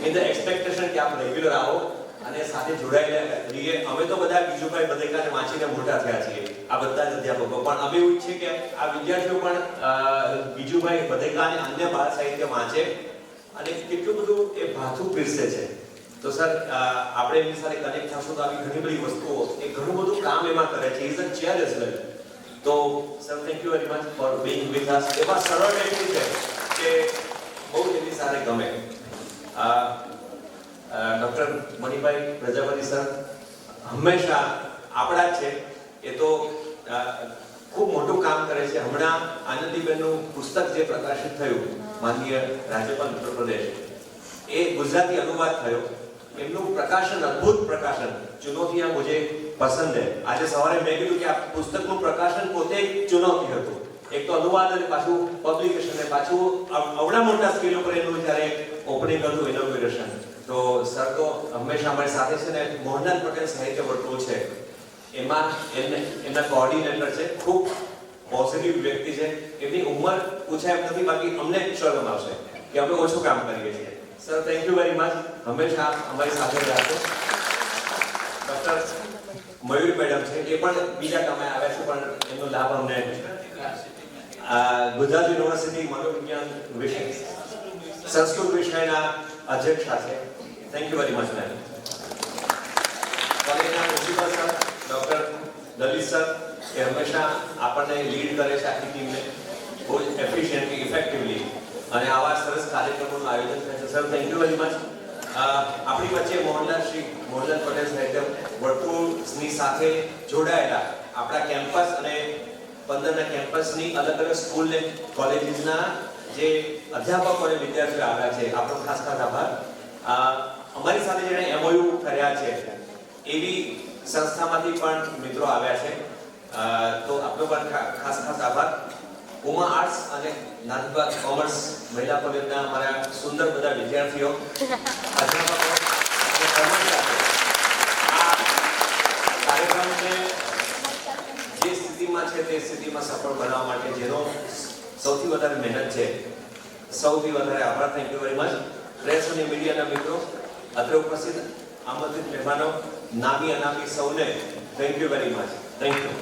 ઇન ધ એક્સપેક્ટેશન કે આપ રેગ્યુલર આવો અને સાથે જોડાયેલા રહીએ. અમે તો બધા બીજું કઈ બધાને વાંચીને મોટા થયા છીએ, આ બધા જ અધ્યાપકો, પણ અમે એવું ઈચ્છીએ કે આ વિદ્યાર્થીઓ પણ બીજુભાઈ બધેકા અને અન્ય બાળ સાહિત્ય વાંચે અને કેટલું બધું એ ભાથું પીરસે છે. તો સર આપણે એમની સાથે કનેક્ટ થશું તો આવી ઘણી બધી વસ્તુઓ, એ ઘણું બધું કામ એમાં કરે છે. Is a chair as well. તો sir thank you very much for being with us. એમાં સરળ એટલું છે કે બહુ એની સાથે ગમે. ડૉક્ટર મણિભાઈ પ્રજાપતિ સર હંમેશા આપણા જ છે. એ તો ખૂબ મોટું કામ કરે છે. હમણાં આનંદીબેનનું પુસ્તક જે પ્રકાશિત થયું માનનીય રાજ્યપાલ ઉત્તર પ્રદેશ, એ ગુજરાતી અનુવાદ થયો. એમનું પ્રકાશન, અદ્ભુત પ્રકાશન, ચુનૌતિયા મુझे પસંદ है. આજે સવારે મેં કીધું કે આ પુસ્તકનું પ્રકાશન પોતે એક ચુનૌતી હતું. એક તો અનુવાદ અને પાછું પબ્લિકેશન અને પાછું અવડા મોટા સ્કેલ ઉપર એનું જ્યારે ઓપનિંગ હતું, ઇનોગ્રેશન. તો સર તો હંમેશા અમારી સાથે છે ને મોહનલાલ પટેલ સાહિત્ય વર્તુળ છે, એમાં એમના કોઓર્ડિનેટર છે. ખૂબ પોઝિટિવ વ્યક્તિ છે. એમની ઉંમર પૂછાય એમ નથી, બાકી અમને શરમ આવશે કે અમે ઓછું કામ કરીએ છીએ. Sir thank you very much. હંમેશા આપ અમારી સાથે રહેશો. ડોક્ટર મયુર મેડમ છે, એ પણ બીજા કામે આવ્યા છે, પણ એનો લાભ અમને ગુજરાત યુનિવર્સિટી મનોવિજ્ઞાન વિષય સંસ્કૃત વિષયના અધ્યક્ષા છે. Thank you very much ma'am. કોલેજના principal sir doctor Lalit sir, એ હંમેશા આપણને લીડ કરે છે આખી ટીમને બહુ જ એફિશિયન્ટલી, ઇફેક્ટિવલી, અને આવા સરસ કાર્યક્રમોનું આયોજન કરે છે. Sir thank you very much. આપણી વચ્ચે શ્રી મોહનલાલ પટેલ સાહેબ વર્તુળની સાથે જોડાયેલા આપણા કેમ્પસ અને 15ના કેમ્પસની અલગ અલગ સ્કૂલ ને કોલેજીસના જે અધ્યાપકો અને વિદ્યાર્થીઓ આવ્યા છે, આપણો ખાસ આભાર. અમારી સાથે જેણે MOU કર્યા છે એવી સંસ્થામાંથી પણ મિત્રો આવ્યા છે, તો આપનો પણ ખાસ આભાર. ઉમા આર્ટ્સ અને નાથપા કોમર્સ મહિલા કોલેજના અમારા સુંદર બધા વિદ્યાર્થીઓ, અધ્યાપકો અને કર્મચારીઓ આ કાર્યક્રમને જે સ્થિતિમાં છે તે સ્થિતિમાં સફળ બનાવવા માટે જેનો સૌથી વધારે મહેનત છે, સૌથી વધારે આભાર. Thank you very much. Press અને મીડિયાના મિત્રો, અત્રે ઉપસ્થિત આમંત્રિત મહેમાનો, નામી અનામી સૌને thank you very much. Thank you.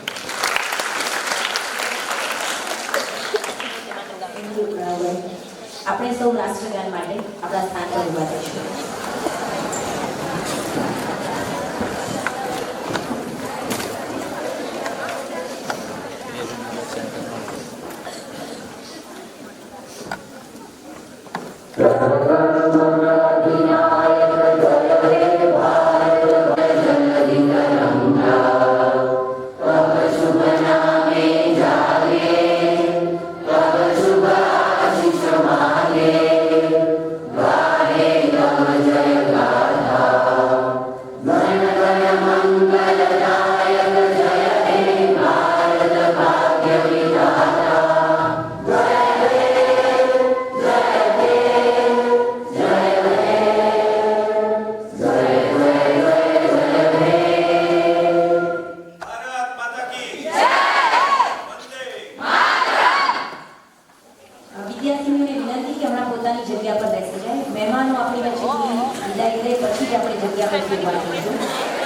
આપણે સૌ રાષ્ટ્રગાન માટે આપણા સ્થાન પર ઉભા રહીશું. વિદ્યાર્થીઓને વિનંતી કે હમણાં પોતાની જગ્યા પર બેસી જાય. મહેમાનો આપણી વચ્ચે વિદાય લે પછી જ આપણે જગ્યા પર ઉભા થઈશું.